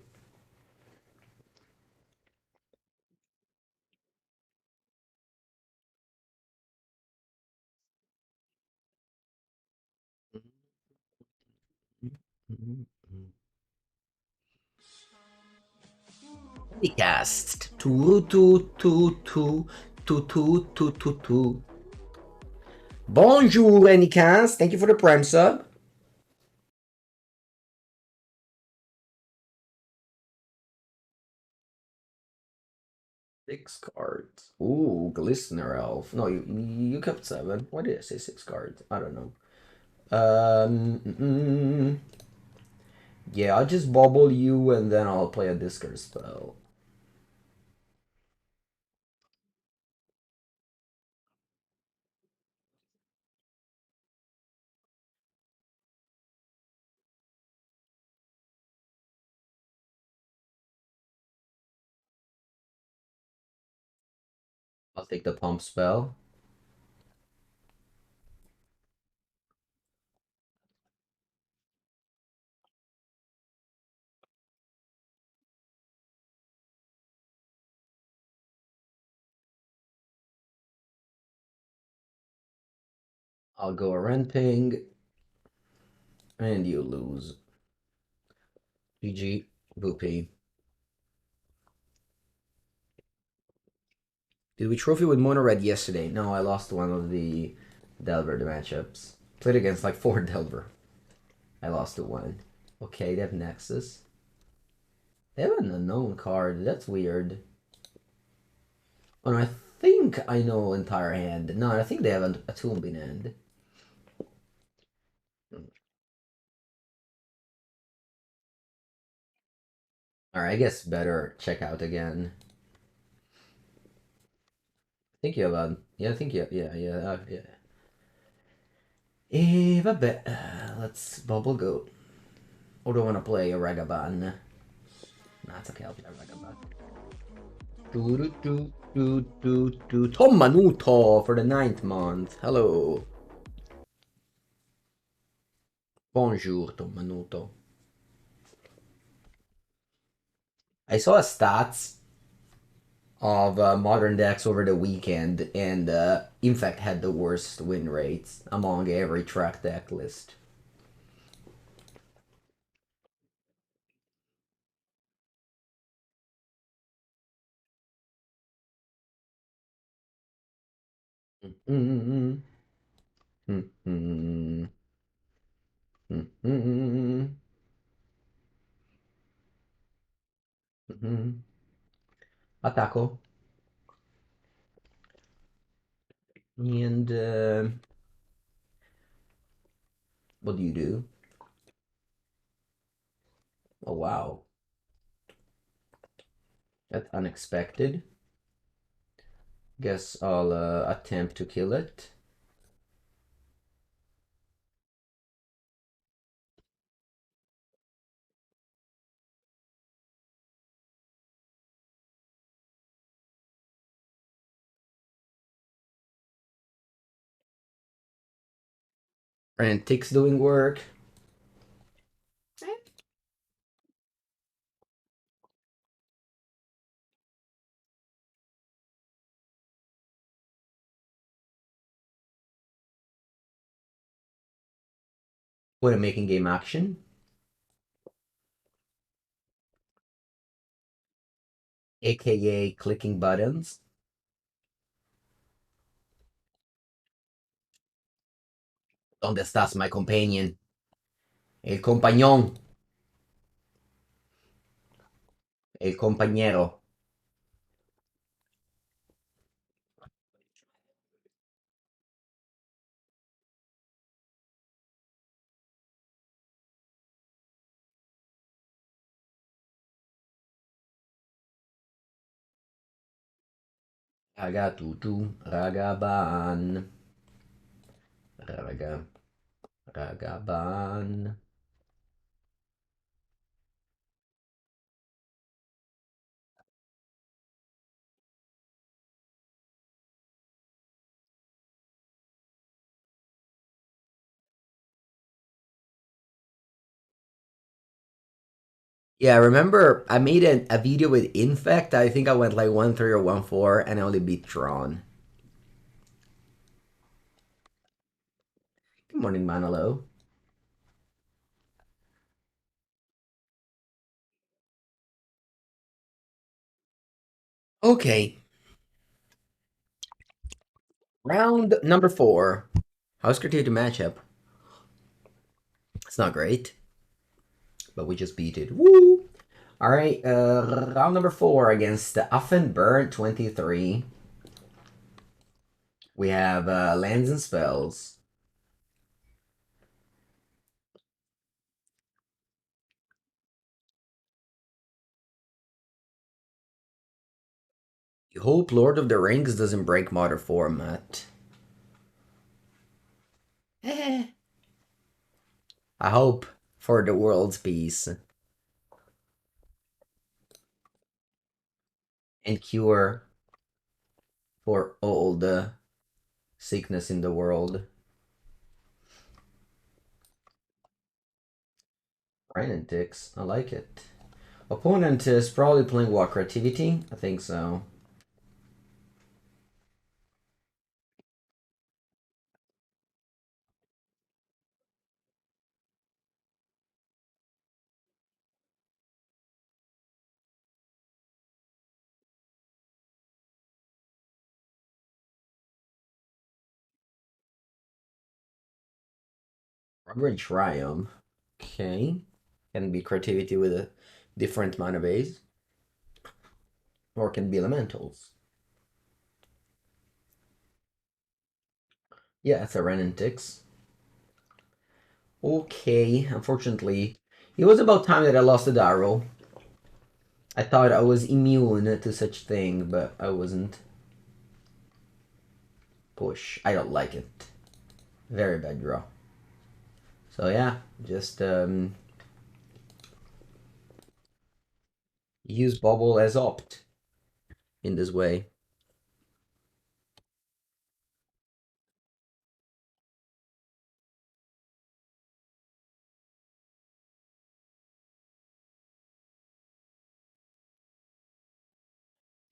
Cast. Two, two, two, two, two, two, two, two, two. Bonjour, Anycast. Thank you for the Prime sub. 6 cards. Ooh, Glistener Elf. No, you kept 7. Why did I say 6 cards? I don't know. Yeah, I'll just bubble you and then I'll play a discard spell. I'll take the pump spell. I'll go a Renping. And you lose. GG. Boopy. Did we trophy with Mono Red yesterday? No, I lost one of the Delver matchups. Played against like 4 Delver. I lost to 1. Okay, they have Nexus. They have an unknown card. That's weird. Oh no, I think I know entire hand. No, I think they have a Tomb in hand. Alright, I guess better check out again. I think you have a... Yeah, I think you have... Yeah. Vabbè, let's bubble go. Or do I want to play a Ragavan? Nah, it's okay, I'll play a Ragavan. Tom Manuto for the 9th month. Hello. Bonjour, Tom Manuto. I saw a stats of modern decks over the weekend, and in fact had the worst win rates among every track deck list. Mm-hmm. Mm-hmm. Mm-hmm. Mm-hmm. Attacco. And what do you do? Oh wow, that's unexpected. Guess I'll attempt to kill it. And Tick's doing work. What a making game action. AKA clicking buttons. ¿Dónde estás, my companion? El compañón. El compañero. Ragatutu. Ragavan. Raga. Ragavan. Yeah, remember I made a video with Infect. I think I went like 1-3 or 1-4 and I only beat Tron. Good morning, Manalo. Okay, round number 4. How's critique to matchup? It's not great, but we just beat it. Woo! All right, round number 4 against Affenburn 23. We have lands and spells. You hope Lord of the Rings doesn't break modern format. I hope for the world's peace and cure for all the sickness in the world. Wrenn and Six, I like it. Opponent is probably playing what, creativity? I think so. Rubber Triumph. Okay. Can be creativity with a different mana base. Or can be elementals. Yeah, it's a Wrenn and Six. Okay, unfortunately, it was about time that I lost the Darrow. I thought I was immune to such thing, but I wasn't. Push. I don't like it. Very bad draw. So yeah, just use Bauble as opt in this way.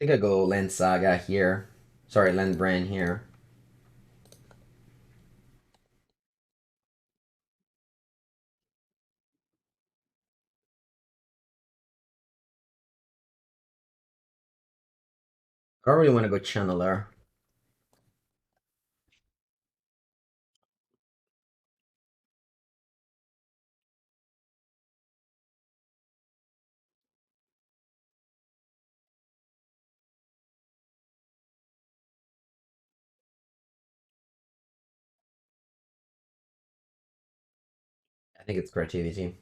I think I go land Saga here. Sorry, land Bran here. I don't really want to go Channeler. I think it's creativity.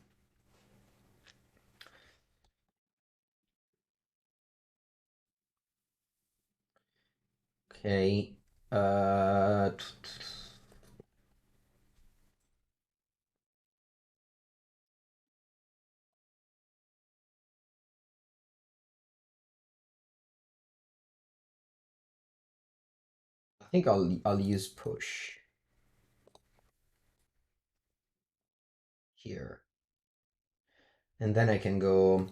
Okay. Uh, I think I'll use push here, and then I can go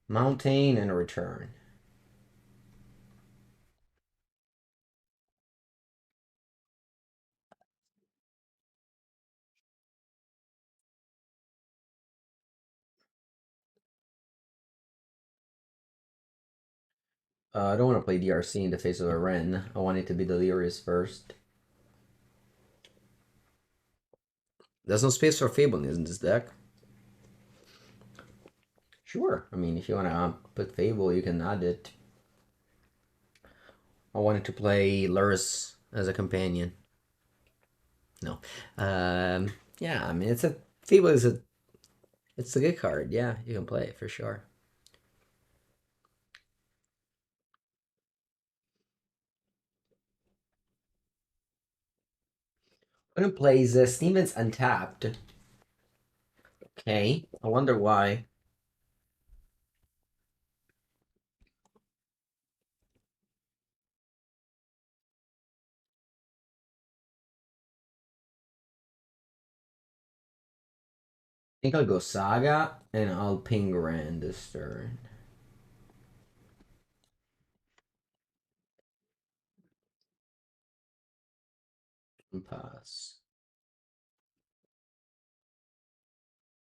mountain and return. I don't want to play DRC in the face of a Wrenn. I want it to be Delirious first. There's no space for Fabling in this deck. Sure. I mean, if you want to put Fable, you can add it. I wanted to play Lurrus as a companion. No. Yeah, I mean, Fable is it's a good card. Yeah, you can play it for sure. Opponent plays Steven's untapped. Okay, I wonder why. I think I'll go Saga and I'll ping Rand this turn. And pass.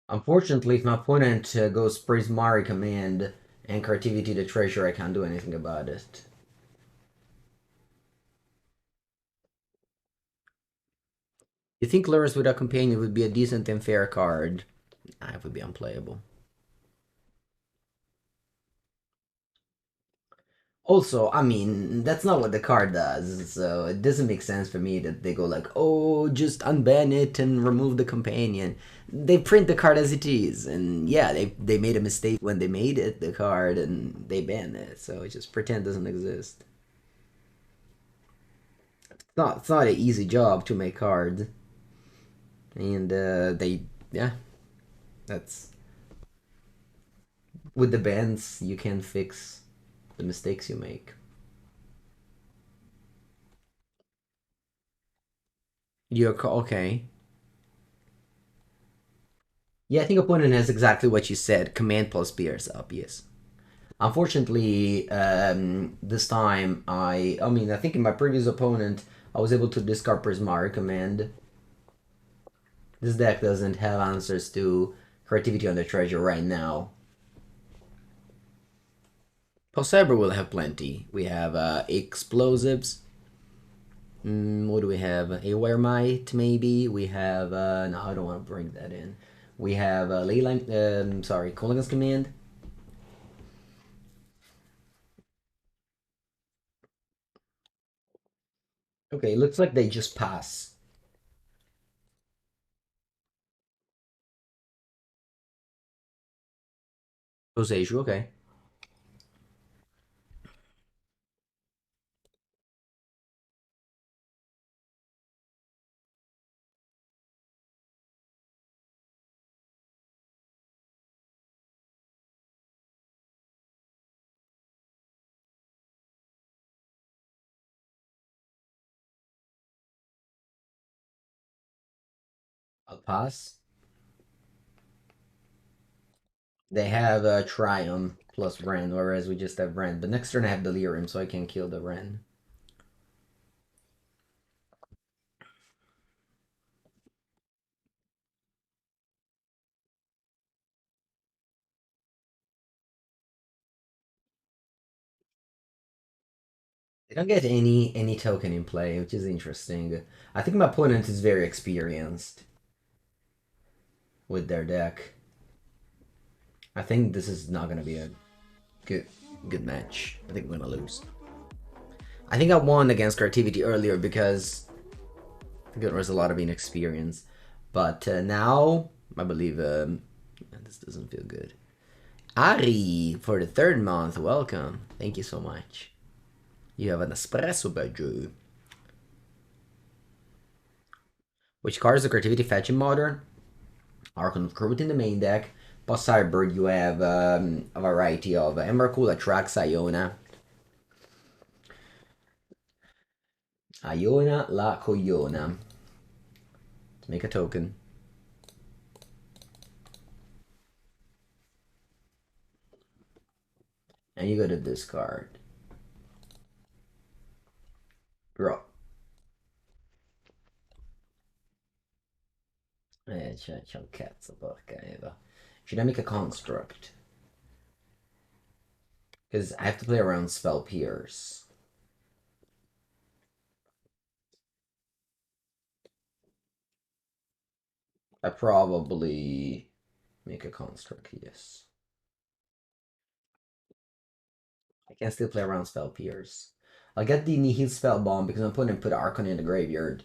Unfortunately, if my opponent goes Prismari command and creativity to treasure, I can't do anything about it. You think Lurrus without companion would be a decent and fair card? Nah, it would be unplayable. Also, I mean, that's not what the card does, so it doesn't make sense for me that they go like, oh, just unban it and remove the companion. They print the card as it is, and yeah, they made a mistake when they made it, the card, and they banned it, so it just pretend doesn't exist. It's not an easy job to make cards. And yeah, that's... With the bans, you can fix the mistakes you make. Okay. Yeah, I think opponent has exactly what you said. Command plus beers up, yes. Unfortunately, this time I mean, I think in my previous opponent, I was able to discard Prismari command. This deck doesn't have answers to creativity on the treasure right now. Post-Cyber will have plenty. We have explosives. What do we have? Haywire Mite, maybe. We have no, I don't want to bring that in. We have Leyline. Sorry, Kolaghan's Command. Okay, looks like they just pass. Boseiju, okay. I'll pass. They have Triumph plus Wrenn, whereas we just have Wrenn. But next turn I have Delirium, so I can kill the Wrenn. They don't get any token in play, which is interesting. I think my opponent is very experienced with their deck. I think this is not gonna be a good match. I think we're gonna lose. I think I won against creativity earlier because I think there was a lot of inexperience. But now, I believe this doesn't feel good. Ari, for the third month, welcome. Thank you so much. You have an espresso badge. Which card is the creativity fetch in modern? Archon of Crute in the main deck. Post Cyber, you have a variety of Emrakul, Atrax, Iona. Iona La Coyona. Let's make a token. And you go to discard. Draw. C'è un cazzo, porca Eva. Should I make a construct? Because I have to play around Spell Pierce. I probably make a construct, yes. I can still play around Spell Pierce. I'll get the Nihil Spellbomb because I'm putting put Archon in the graveyard.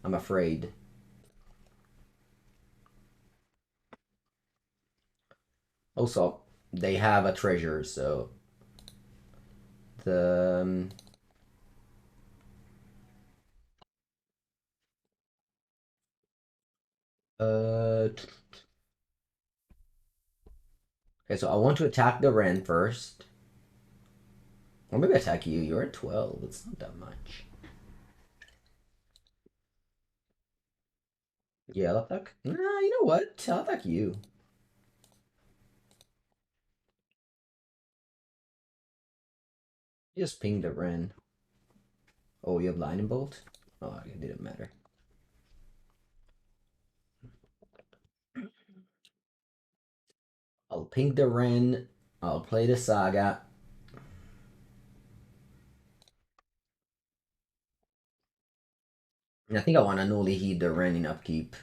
I'm afraid. Also, they have a treasure, so the okay, so I want to attack the Wrenn first. Or maybe attack you. You're at 12. It's not that much. Yeah, I'll attack. Nah, you know what? I'll attack you. Just ping the Wrenn. Oh, you have Lightning Bolt? Oh, it didn't matter. I'll ping the Wrenn. I'll play the Saga. And I think I want to Unholy Heat the Wrenn in upkeep.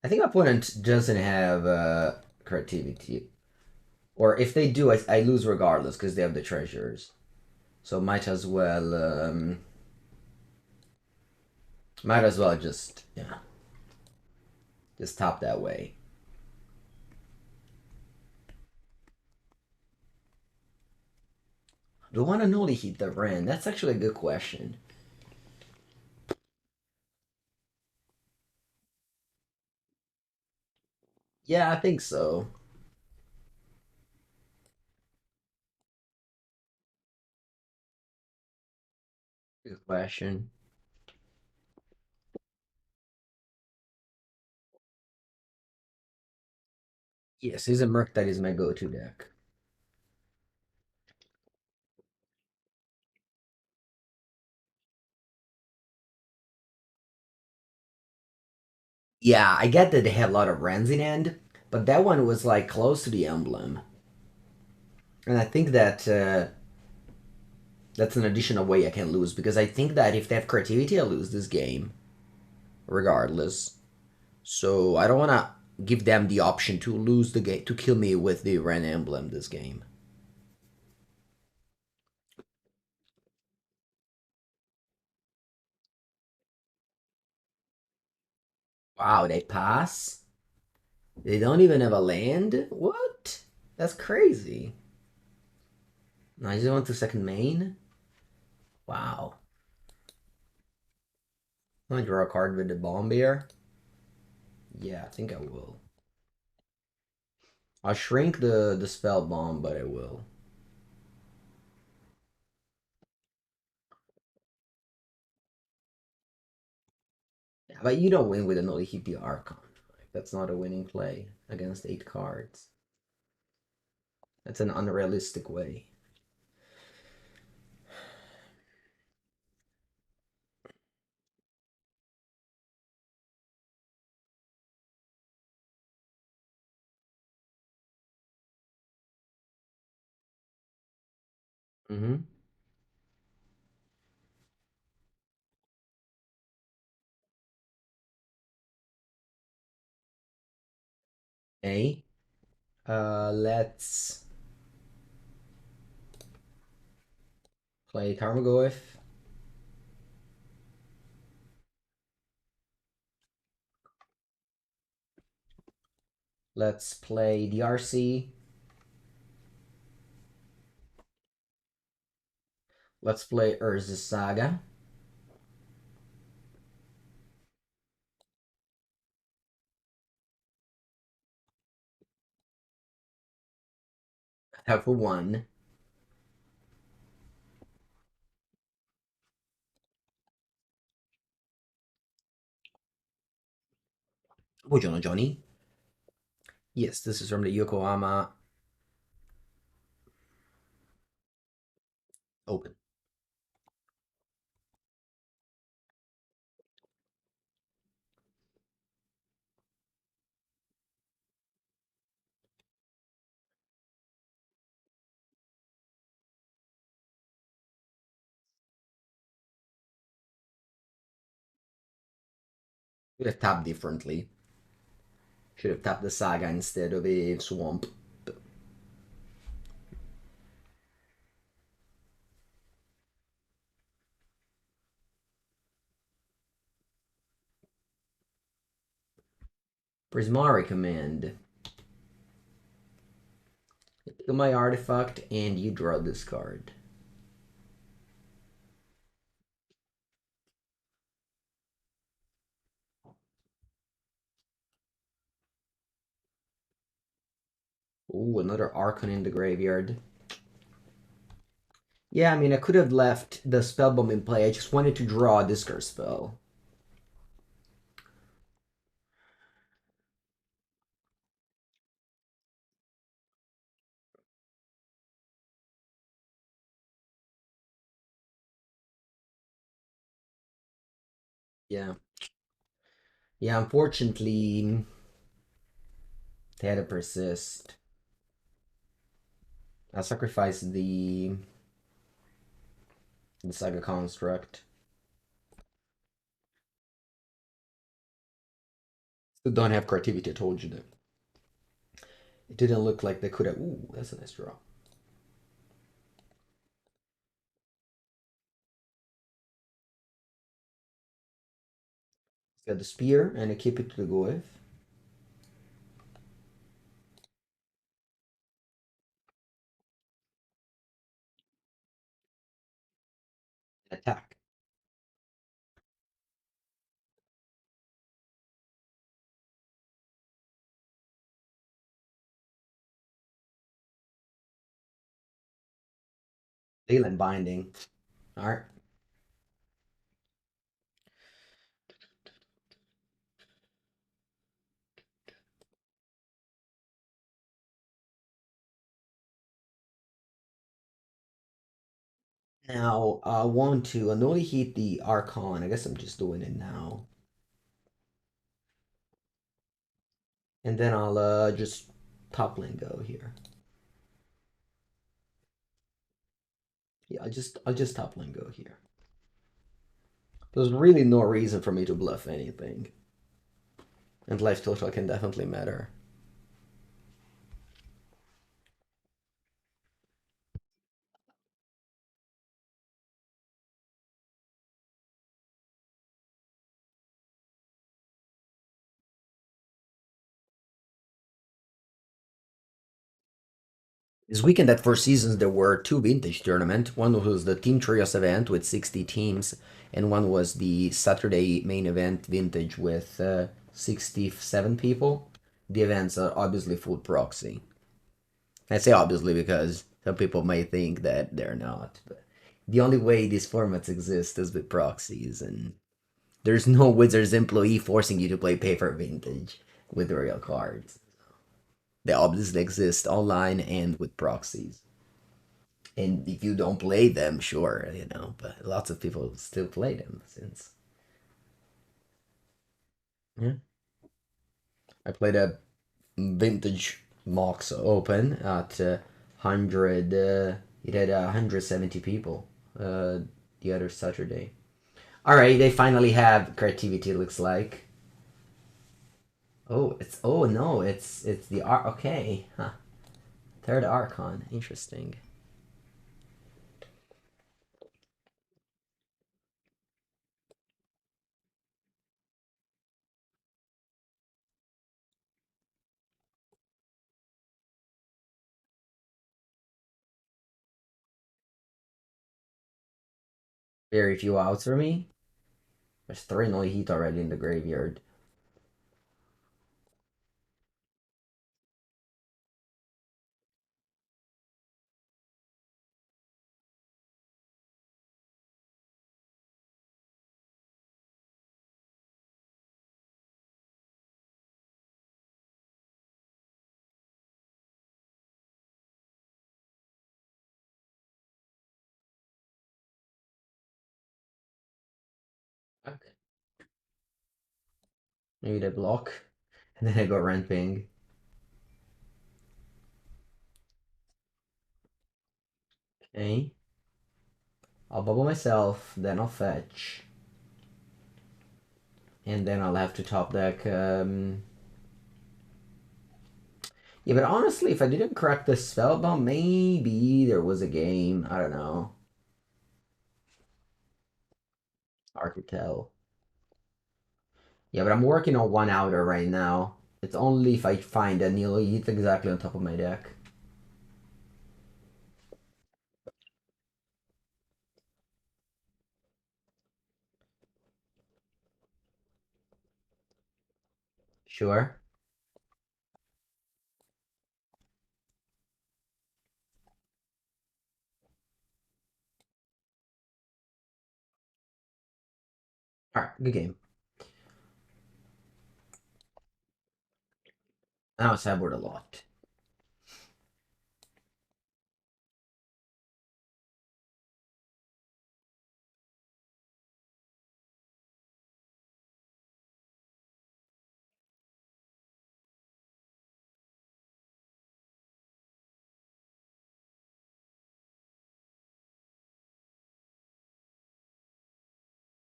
I think my opponent doesn't have creativity. Or if they do, I lose regardless because they have the treasures. So might as well just just top that way. Do I want to Unholy Heat the Wrenn? That's actually a good question. Yeah, I think so. Good question. Yes, Season Merc that is my go-to deck. Yeah, I get that they have a lot of Wrens in hand, but that one was like close to the emblem. And I think that that's an additional way I can lose because I think that if they have creativity, I lose this game, regardless. So I don't want to give them the option to lose the game to kill me with the Wren emblem this game. Wow, they pass. They don't even have a land. What? That's crazy. I just went to second main. Wow. I'm gonna draw a card with the bomb here. Yeah, I think I will. I'll shrink the spell bomb, but I will. Yeah, but you don't win with an only the Archon. Like, that's not a winning play against 8 cards. That's an unrealistic way. Mm-hmm. A. Let's play Tarmogoyf. Let's play DRC. Let's play Urza Saga. Have for one. Buongiorno, Johnny. Yes, this is from the Yokohama Open. Should have tapped differently. Should have tapped the Saga instead of a Swamp. Prismari command. Kill my artifact and you draw this card. Ooh, another Archon in the graveyard. Yeah, I mean, I could have left the Spellbomb in play. I just wanted to draw a discard spell. Yeah. Yeah, unfortunately, they had to persist. I sacrificed the Saga construct. Still don't have creativity, I told you that. It didn't look like they could have. Ooh, that's a nice draw. It's got the spear and I keep it to the Goyf. Attack. Leyland Binding. Alright. Now, I want to Unholy Heat the Archon. I guess I'm just doing it now. And then I'll just top lane go here. Yeah, I'll just top lane go here. There's really no reason for me to bluff anything. And life total can definitely matter. This weekend at Four Seasons, there were two vintage tournaments. One was the Team Trios event with 60 teams, and one was the Saturday main event vintage with 67 people. The events are obviously full proxy. I say obviously because some people may think that they're not. But the only way these formats exist is with proxies, and there's no Wizards employee forcing you to play paper vintage with real cards. They obviously exist online and with proxies. And if you don't play them, sure, but lots of people still play them since. Yeah. I played a vintage Mox Open at 100. It had 170 people the other Saturday. All right, they finally have creativity. It looks like. Oh no, it's the art. Okay, huh. Third Archon. Interesting. Very few outs for me. There's 3 Unholy Heat already in the graveyard. Okay. Maybe they block. And then I go ramping. Okay. I'll bubble myself, then I'll fetch. And then I'll have to top deck. Yeah, but honestly, if I didn't crack the Spellbomb, maybe there was a game. I don't know. Hard to tell. Yeah, but I'm working on one outer right now. It's only if I find a Nihil Heat exactly on top of my deck. Sure. Alright, good game. Now it's sideboard a lot.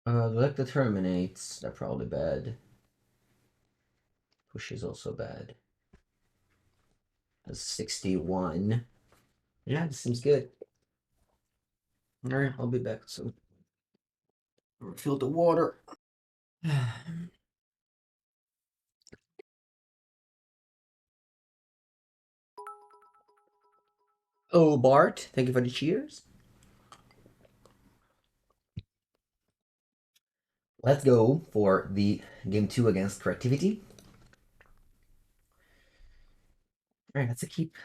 Like the Terminates, they're probably bad. Push is also bad. That's 61. Yeah, this seems good. Alright, I'll be back soon. Refill the water. Oh, Bart, thank you for the cheers. Let's go for the game 2 against Creativity. Alright, that's a keep.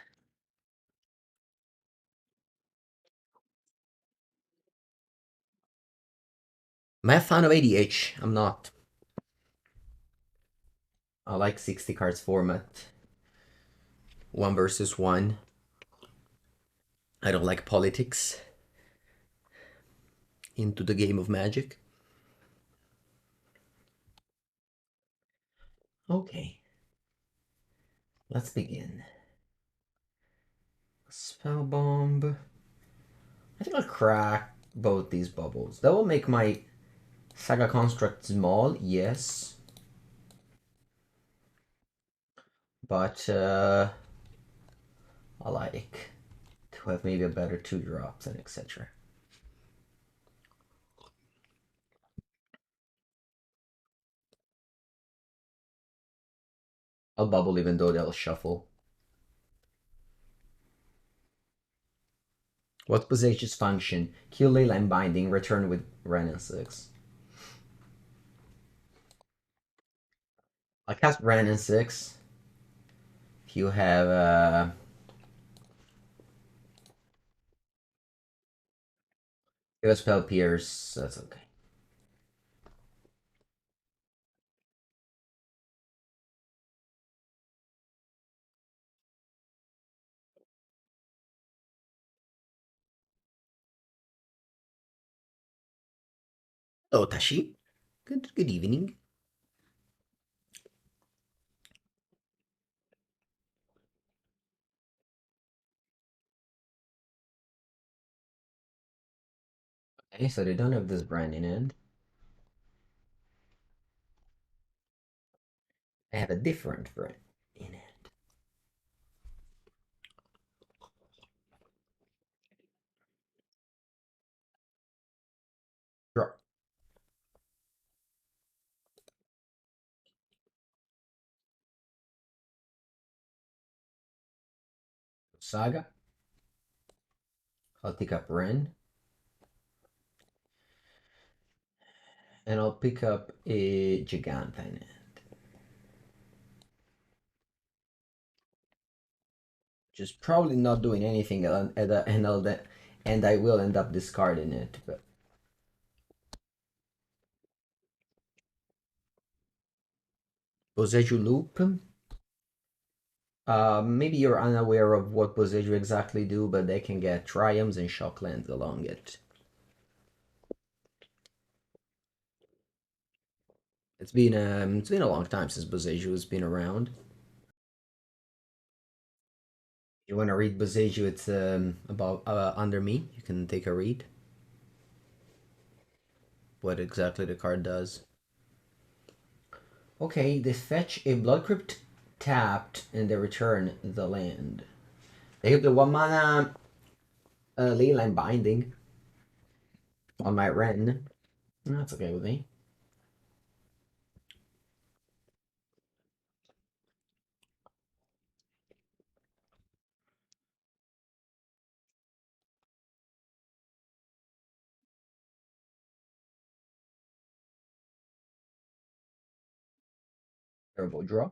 Am I a fan of ADH? I'm not. I like 60 cards format. 1 versus 1. I don't like politics into the game of Magic. Okay. Let's begin. Spellbomb. I think I'll crack both these bubbles. That will make my Saga construct small, yes. But I like to have maybe a better 2-drops and etc. I'll bubble even though they'll shuffle. What's Boseiju's function? Kill Leyline Binding, return with Wrenn and Six. I'll cast Wrenn and Six. If you have you have Spell Pierce, that's okay. Hello, Tashi. Good evening. Okay, so they don't have this brand in hand. I have a different brand in hand. Draw. Saga. I'll take up Wrenn. And I'll pick up a Jegantha in it. Just probably not doing anything, and I will end up discarding it. But Boseiju loop. Maybe you're unaware of what Boseiju exactly do, but they can get triumphs and shocklands along it. It's been a long time since Boseiju has been around. You want to read Boseiju? It's about under me. You can take a read. What exactly the card does. Okay, they fetch a Blood Crypt tapped, and they return the land. They have the 1-mana Leyline Binding on my Wrenn. That's okay with me. Terrible draw.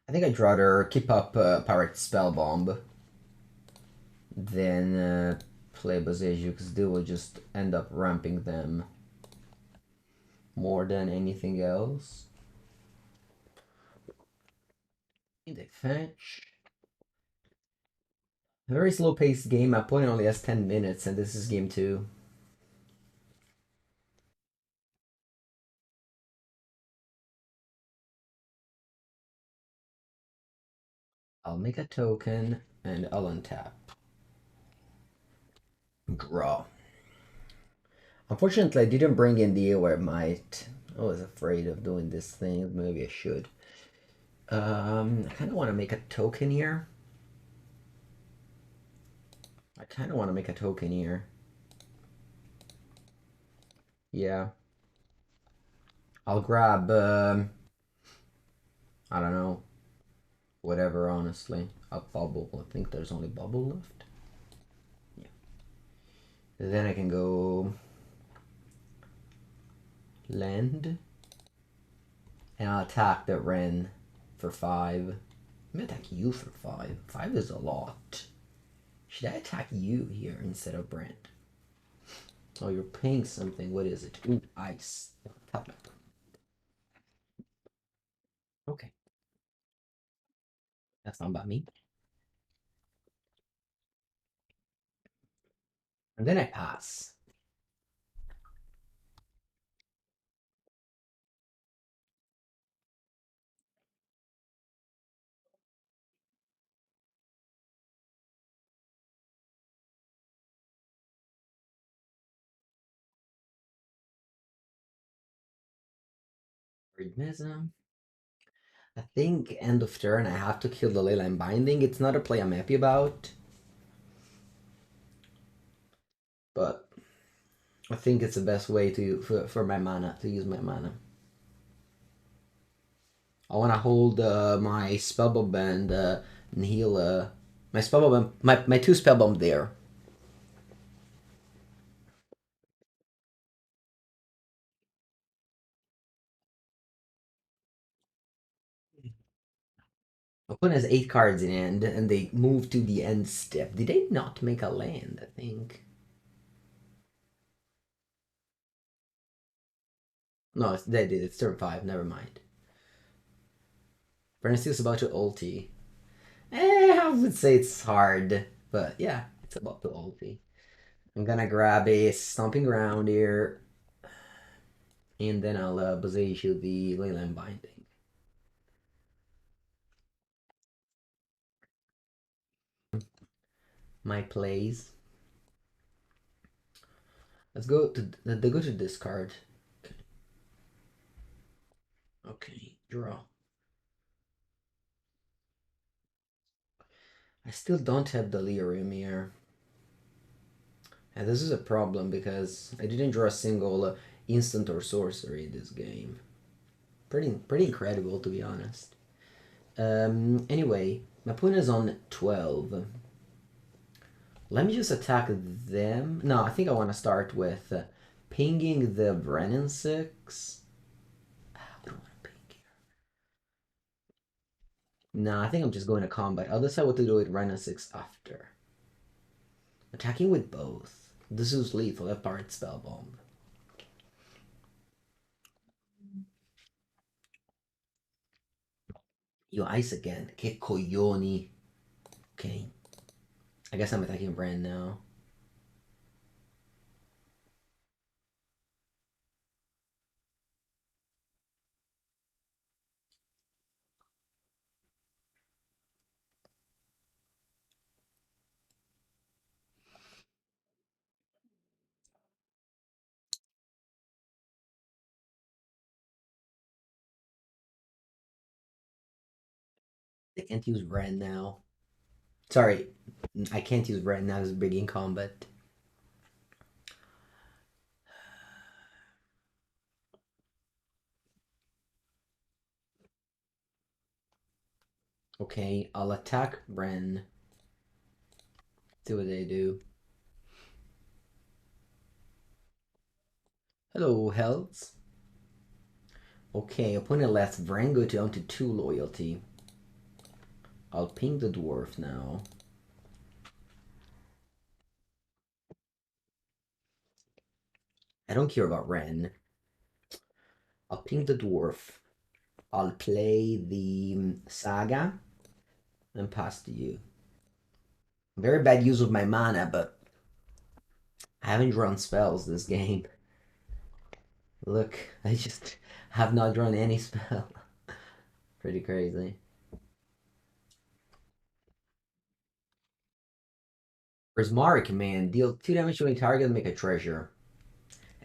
I think I'd rather keep up Pyrite Spellbomb than play Boseiju, because they will just end up ramping them more than anything else. They fetch. A very slow paced game. My opponent only has 10 minutes, and this is game 2. I'll make a token and I'll untap. Draw. Unfortunately, I didn't bring in the Haywire Mite. I was afraid of doing this thing. Maybe I should. I kind of want to make a token here. Yeah. I'll grab, I don't know, whatever, honestly. A Bauble. I think there's only Bauble left. Yeah. Then I can go land. And I'll attack the Wrenn for 5. I'm gonna attack you for 5. 5 is a lot. Should I attack you here instead of Brent? Oh, you're paying something. What is it? Ooh, ice. Top up. Okay. That's not about me. And then I pass. Rhythmism. I think end of turn I have to kill the Leyline Binding. It's not a play I'm happy about. But I think it's the best way to for my mana, to use my mana. I want to hold my Spellbomb and Nihil, my Spellbomb, my 2 Spellbomb there. Opponent has 8 cards in hand, and they move to the end step. Did they not make a land, I think? No, they did. It's turn 5. Never mind. Verdant Catacombs is about to ulti. I would say it's hard, but yeah, it's about to ulti. I'm gonna grab a Stomping Ground here, and then I'll Boseiju the Leyline Binding. My plays. Let's go to discard. Okay, draw. I still don't have Delirium here. And this is a problem because I didn't draw a single instant or sorcery this game. Pretty incredible, to be honest. Anyway, my opponent is on 12. Let me just attack them. No, I think I want to start with pinging the Wrenn and Six. I don't want to ping here. No, I think I'm just going to combat. I'll decide what to do with Wrenn and Six after. Attacking with both. This is lethal, that Pyrite Spellbomb. You ice again. Che coglioni. Okay. I guess I'm attacking Wrenn now. I can't use Wrenn now. Sorry, I can't use Wrenn now as big in combat. Okay, I'll attack Wrenn. See what they do. Hello, Hells. Okay, opponent lets Wrenn go down to 2 loyalty. I'll ping the dwarf now. I don't care about Wrenn. I'll ping the dwarf. I'll play the Saga and pass to you. Very bad use of my mana, but I haven't drawn spells this game. Look, I just have not drawn any spell. Pretty crazy. Prismaric Command. Deal 2 damage to any target and make a treasure.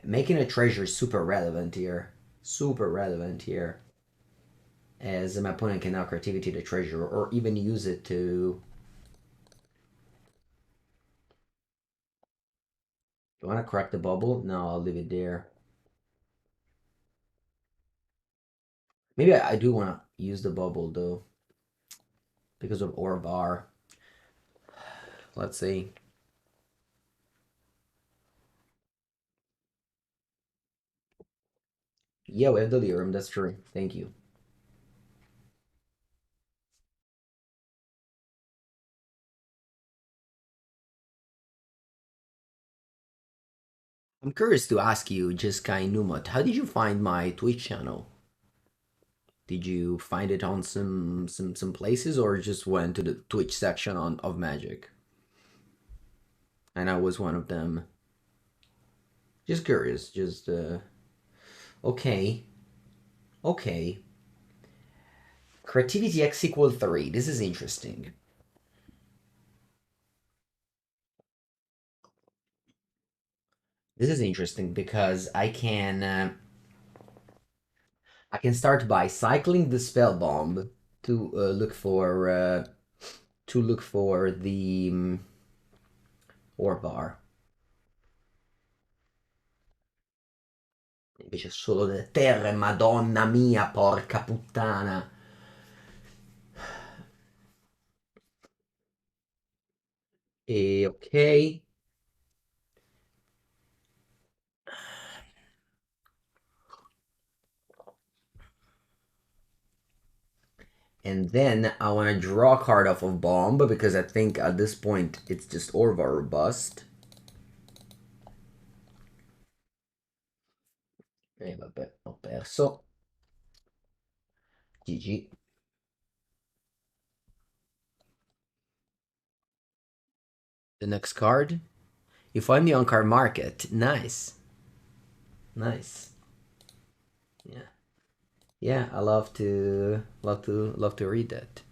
Making a treasure is super relevant here. Super relevant here. As my opponent can now creativity the treasure or even use it to... Do I want to crack the bubble? No, I'll leave it there. Maybe I do want to use the bubble though. Because of Orbar. Let's see. Yeah, we have Delirium, that's true. Thank you. I'm curious to ask you, just Kai Numot, how did you find my Twitch channel? Did you find it on some places or just went to the Twitch section of Magic? And I was one of them. Just curious, just okay. Okay. Creativity X equal 3. This is interesting. This is interesting because I can start by cycling the Spellbomb to look for the Orbar. Invece solo delle terre, madonna mia, porca puttana. E ok. And then I want to draw a card off of Bomb because I think at this point it's just Orvar or bust. E vabbè, ho perso. GG. The next card. You find me on card market. Nice. Nice. Yeah. Yeah, I love to read that.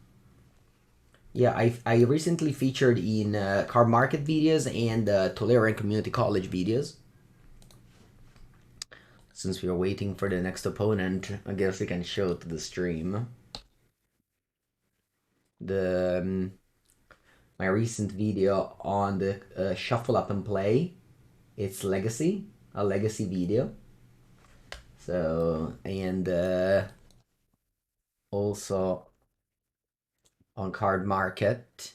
Yeah, I recently featured in card market videos and Tolerant Community College videos. Since we are waiting for the next opponent, I guess we can show it to the stream. The my recent video on the Shuffle Up and Play. It's Legacy, a Legacy video. So, and also on Card Market.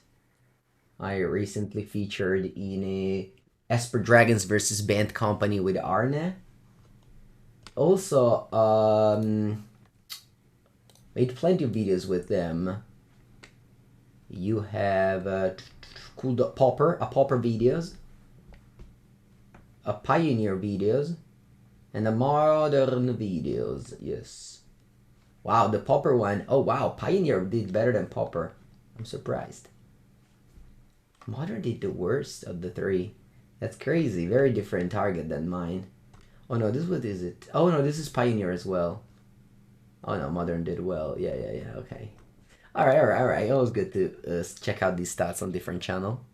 I recently featured in a Esper Dragons versus Band Company with Arne. Also, made plenty of videos with them. You have cool Pauper videos, a Pioneer videos, and a Modern videos. Yes. Wow, the Pauper one. Oh wow, Pioneer did better than Pauper. I'm surprised. Modern did the worst of the three. That's crazy. Very different target than mine. Oh no, what is it? Oh no, this is Pioneer as well. Oh no, Modern did well. Yeah, okay. Alright. Always good to check out these stats on different channel.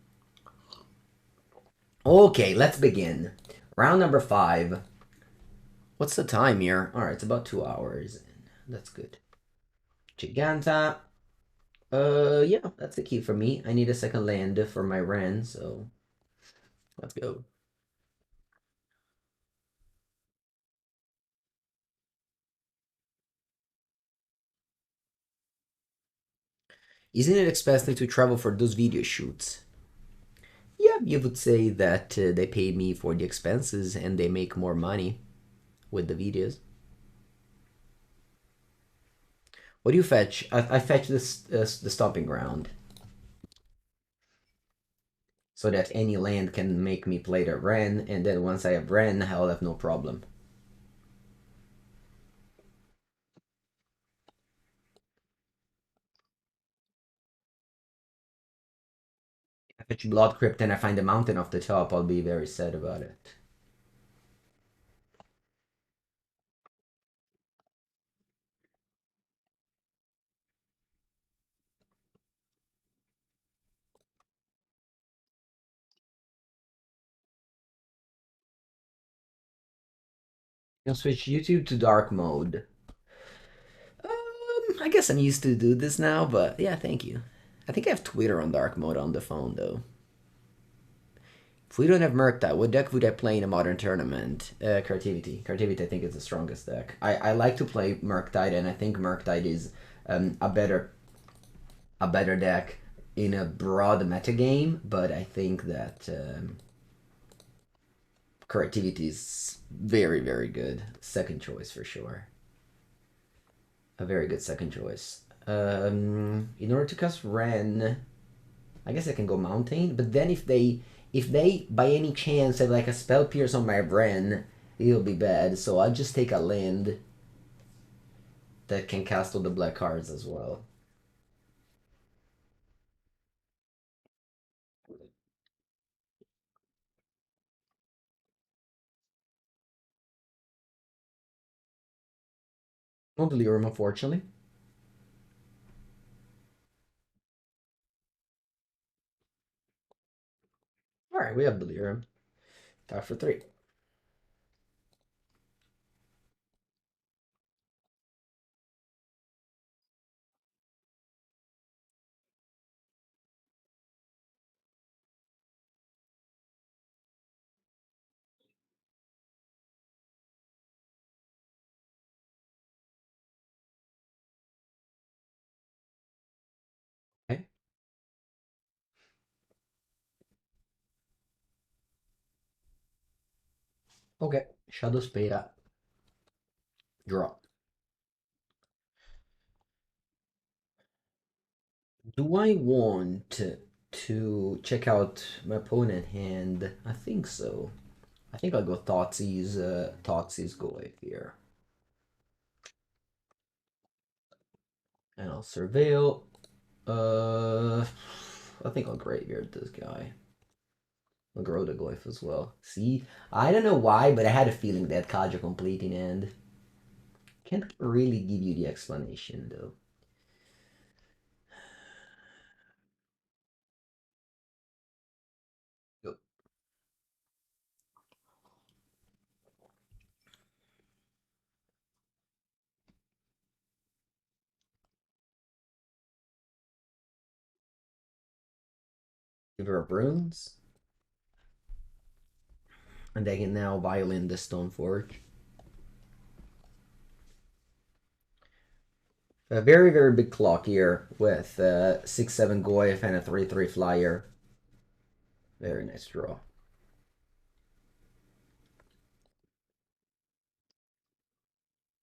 Okay, let's begin. Round number 5. What's the time here? Alright, it's about 2 hours. That's good. Jegantha. Yeah, that's the key for me. I need a second land for my Wrenn, so let's go. Isn't it expensive to travel for those video shoots? Yeah, you would say that they pay me for the expenses and they make more money with the videos. What do you fetch? I fetch this the Stomping Ground. So that any land can make me play the Wrenn, and then once I have Wrenn, I'll have no problem. If I fetch Blood Crypt and I find a mountain off the top, I'll be very sad about it. I'll switch YouTube to dark mode. I guess I'm used to do this now, but yeah, thank you. I think I have Twitter on dark mode on the phone though. If we don't have Murktide, what deck would I play in a modern tournament? Creativity. Creativity, I think, is the strongest deck. I like to play Murktide, and I think Murktide is a better deck in a broad metagame, but I think that Creativity is very, very good. Second choice for sure. A very good second choice. In order to cast Wrenn, I guess I can go Mountain, but then if they by any chance have like a Spell Pierce on my Wrenn, it'll be bad. So I'll just take a land that can cast all the black cards as well. No Delirium, unfortunately. Alright, we have Delirium. Top for 3. Okay. Okay. Shadowspear. Draw. Do I want to check out my opponent hand? I think so. I think I'll go Thoughtseize, Thoughtseize Golev here. And I'll Surveil. I think I'll Graveyard this guy. I'll grow the Glyph as well. See, I don't know why, but I had a feeling that Kaja completing end. Can't really give you the explanation though. Go. Giver of Runes. And they can now violin the Stoneforge. A very, very big clock here with 6/7 Goyf and a 3/3 flyer. Very nice draw.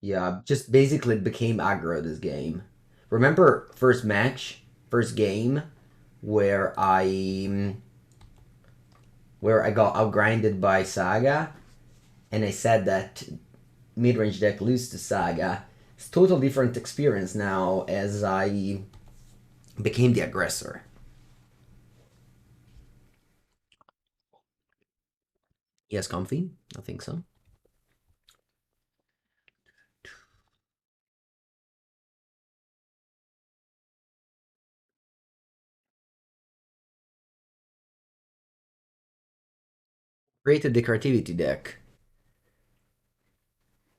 Yeah, just basically became aggro this game. Remember first match, first game, where I got outgrinded by Saga, and I said that mid-range deck lose to Saga. It's a total different experience now as I became the aggressor. Yes, comfy? I think so. Created the creativity deck.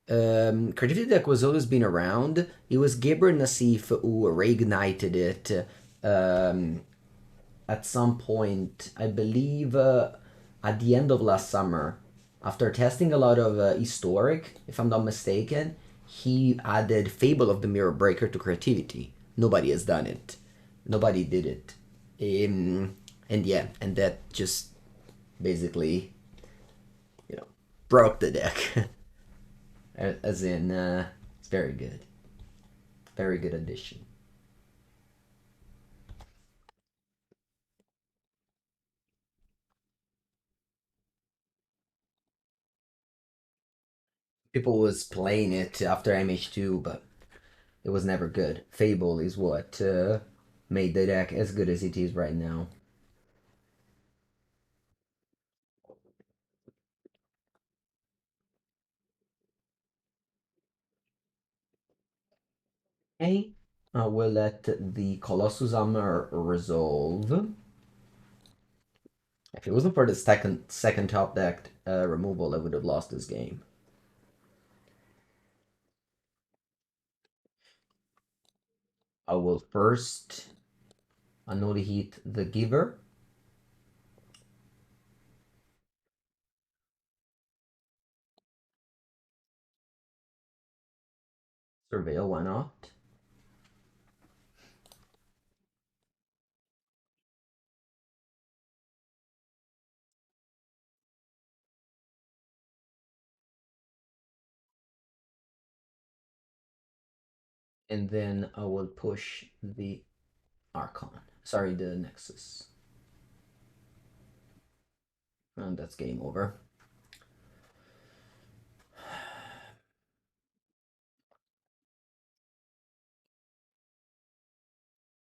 Creativity deck was always been around. It was Gabriel Nassif who reignited it at some point, I believe at the end of last summer. After testing a lot of historic, if I'm not mistaken, he added Fable of the Mirror Breaker to creativity. Nobody has done it. Nobody did it. And yeah, and that just basically, broke the deck. As in, it's very good. Very good addition. People was playing it after MH2, but it was never good. Fable is what made the deck as good as it is right now. Okay, we'll let the Colossus Armor resolve. If it wasn't for the second top deck removal, I would have lost this game. I will first Unholy Heat the Giver. Surveil, why not? And then I will push the Archon. Sorry, the Nexus. And that's game over.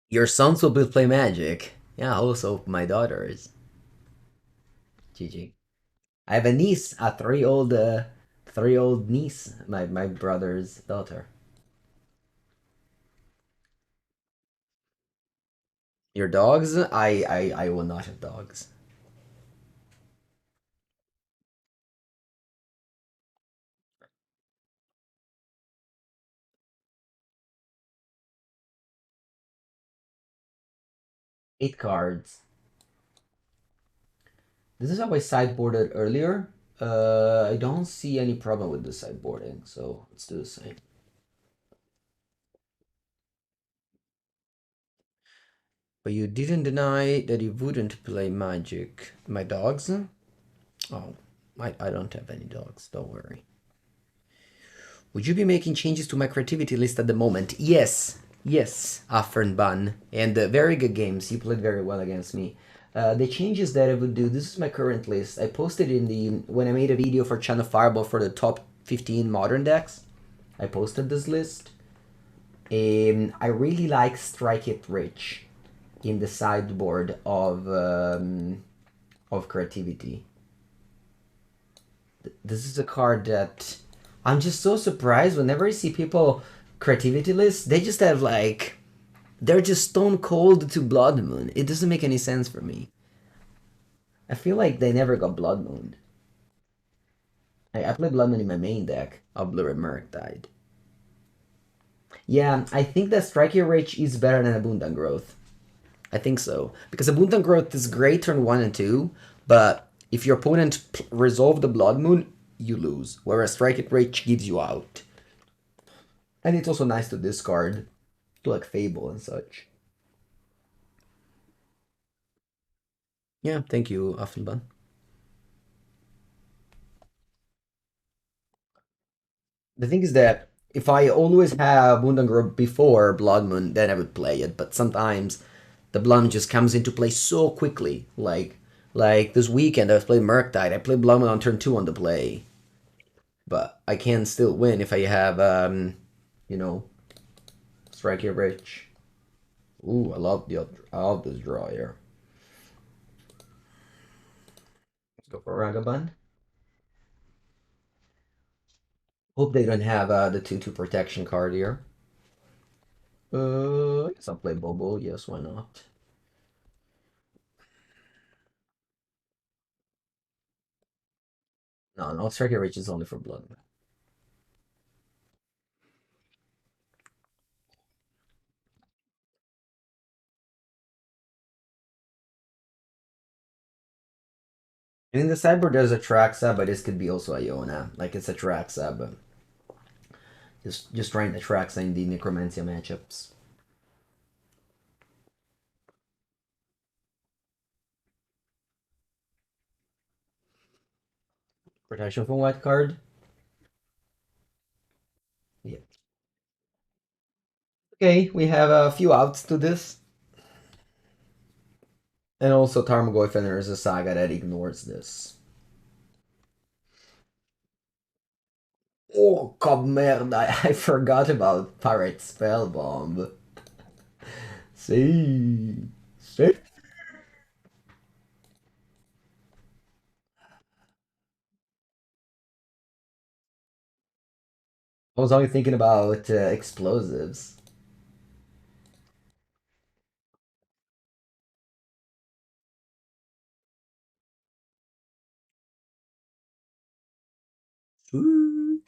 Your sons will both play Magic. Yeah, also my daughters. GG. I have a niece, a 3-year-old niece, my brother's daughter. Your dogs? I will not have dogs. Eight cards. This is how I sideboarded earlier. I don't see any problem with the sideboarding, so let's do the same. But you didn't deny that you wouldn't play Magic. My dogs? Oh, I don't have any dogs, don't worry. Would you be making changes to my creativity list at the moment? Yes, yes, Afernban. And very good games. You played very well against me. The changes that I would do, this is my current list. I posted in the, when I made a video for Channel Fireball for the top 15 modern decks, I posted this list. I really like Strike It Rich in the sideboard of creativity. This is a card that I'm just so surprised whenever I see people creativity lists, they just have like, they're just stone cold to Blood Moon. It doesn't make any sense for me. I feel like they never got Blood Moon. I play Blood Moon in my main deck. Blur and Merc died. Yeah, I think that Strike Your Rich is better than Abundant Growth. I think so. Because Abundant Growth is great turn 1 and 2, but if your opponent resolve the Blood Moon, you lose. Whereas Strike It Rich gives you out. And it's also nice to discard to like Fable and such. Yeah, thank you, Affenbun. The thing is that if I always have Wound before Blood Moon, then I would play it. But sometimes the Blood Moon just comes into play so quickly. Like this weekend, I was playing Murktide. I played Blood Moon on turn 2 on the play, but I can still win if I have you know, Strike Your Rich. Ooh, I love this draw here. Let's go for Ragavan. Hope they don't have the 2/2 protection card here. I guess I'll play Bauble. Yes, why not? No, Striker Rage is only for blood. In the sideboard, there's a Traxa, but this could be also Iona. Like it's a Traxa, but just trying the Traxa in the Necromantia matchups. Protection from white card. Yeah. Okay, we have a few outs to this. And also Tarmogoyf and there's a Saga that ignores this. Oh, come merde, I forgot about Pyrite Spellbomb. See. See? I was only thinking about explosives. Ooh.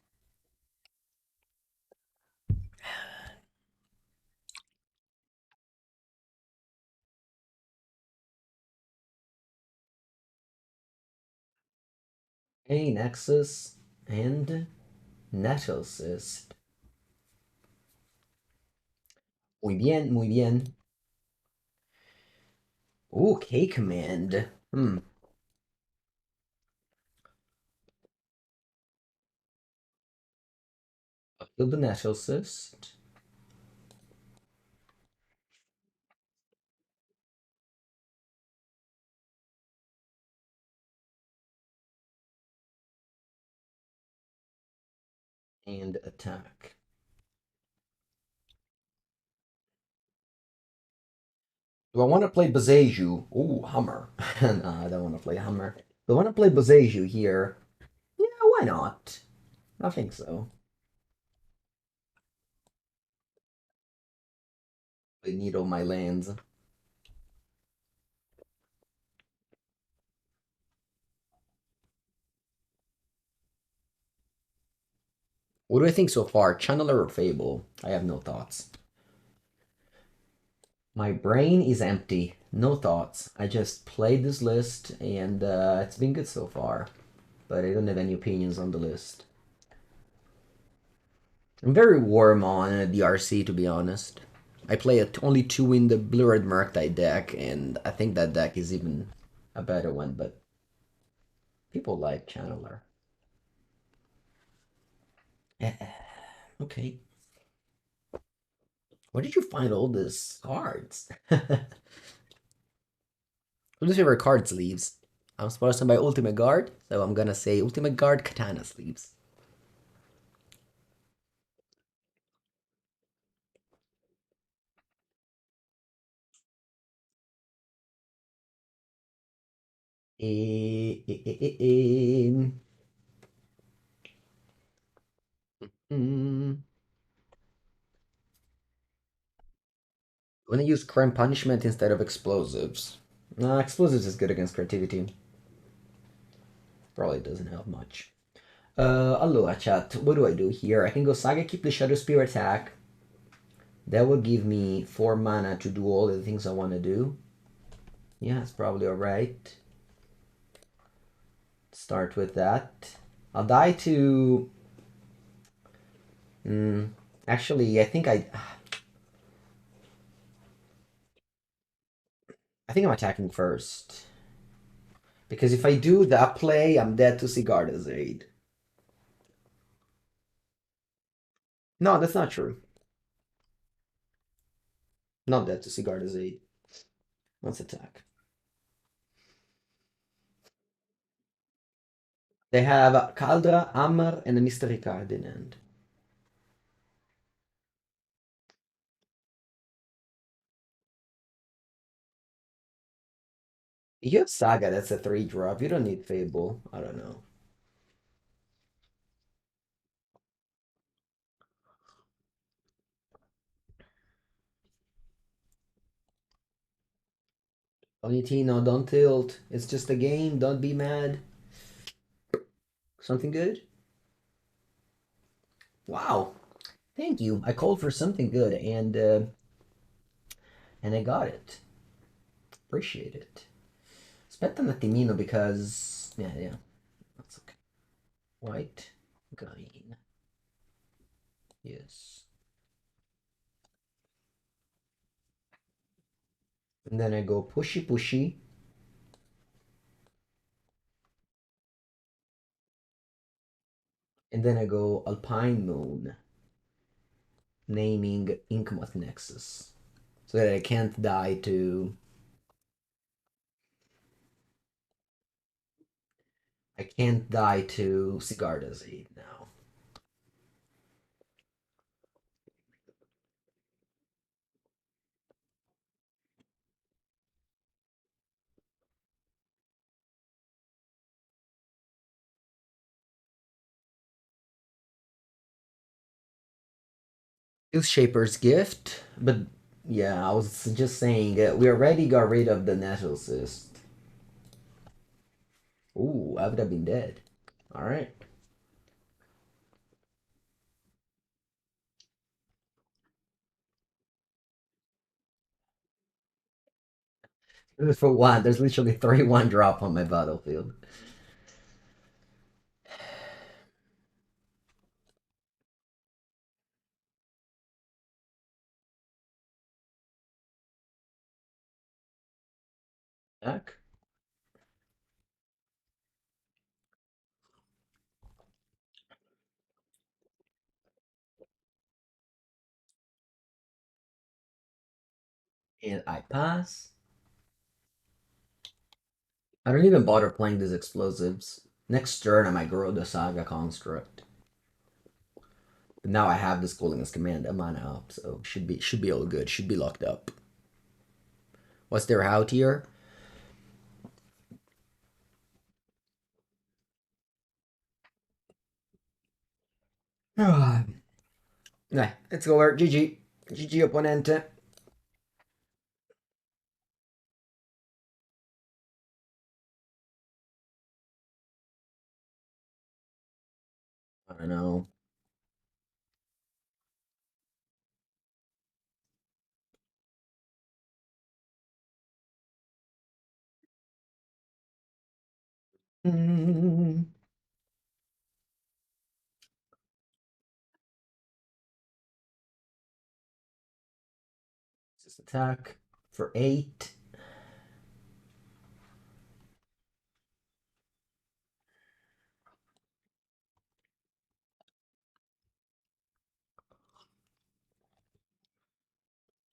Hey, Nexus and Nettlecyst. Muy bien, muy bien. Ooh, K command. Kill the Nettlecyst. And attack. Do I want to play Boseiju? Ooh, Hummer. No, I don't want to play Hummer. Do I want to play Boseiju here? Yeah, why not? I think so. I need all my lands. What do I think so far? Channeler or Fable? I have no thoughts. My brain is empty. No thoughts. I just played this list and it's been good so far. But I don't have any opinions on the list. I'm very warm on the RC, to be honest. I play only 2 in the Blue-Red Murktide deck, and I think that deck is even a better one, but people like Channeler. Okay. Where did you find all these cards? Who's your favorite card sleeves? I'm sponsored by Ultimate Guard, so I'm gonna say Ultimate Guard Katana sleeves. Eh, eh, eh, eh, eh. Mm. I'm gonna use Crime Punishment instead of Explosives. Nah, Explosives is good against creativity. Probably doesn't help much. Allora, chat, what do I do here? I can go Saga, keep the Shadowspear attack. That will give me 4 mana to do all the things I want to do. Yeah, it's probably alright. Start with that. I'll die to... actually, I think I'm attacking first. Because if I do that play, I'm dead to Sigarda's aid. No, that's not true. Not dead to Sigarda's aid. Let's attack. They have Kaldra, Hammer, and a Mystery card in hand. You have Saga, that's a 3-drop. You don't need Fable. I don't know. Onitino, don't tilt. It's just a game. Don't be mad. Something good? Wow. Thank you. I called for something good and I got it. Appreciate it. Aspetta un attimino because yeah, that's okay. White, green. Yes. And then I go pushy pushy. And then I go Alpine Moon, naming Inkmoth Nexus. So that I can't die to... I can't die to Sigarda's aid now. It's Shaper's Gift, but yeah, I was just saying we already got rid of the Natural Cyst. Ooh, I would have been dead. Alright. For one, there's literally 3 1-drop on my battlefield. Back. And I pass. I don't even bother playing these explosives. Next turn I might grow the Saga construct. But now I have this Cooling as Command mana up, so should be all good. Should be locked up. What's their out here? Nah, let's go over. GG. GG opponente. I don't know. Just attack for 8.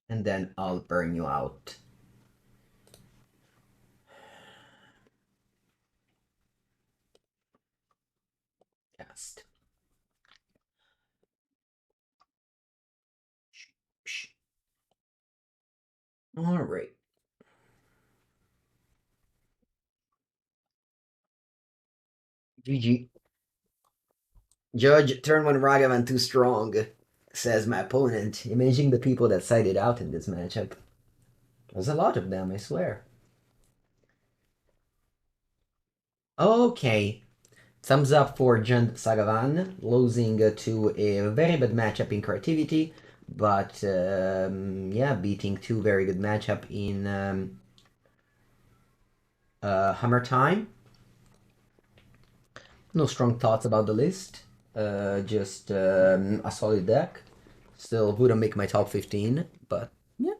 And then I'll burn you out. Cast. All right. GG. Judge, turn 1 Ragavan too strong, says my opponent, imaging the people that sided out in this matchup. There's a lot of them, I swear. Okay. Thumbs up for Sagavan, losing to a very bad matchup in creativity, but yeah, beating 2 very good matchup in Hammer Time. No strong thoughts about the list. Just a solid deck. Still wouldn't make my top 15, but yeah.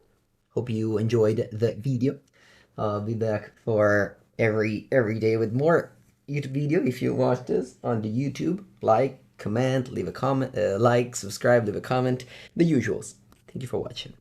Hope you enjoyed the video. I'll be back for every day with more YouTube video. If you watch this on the YouTube, like, comment, leave a comment, like, subscribe, leave a comment, the usuals. Thank you for watching.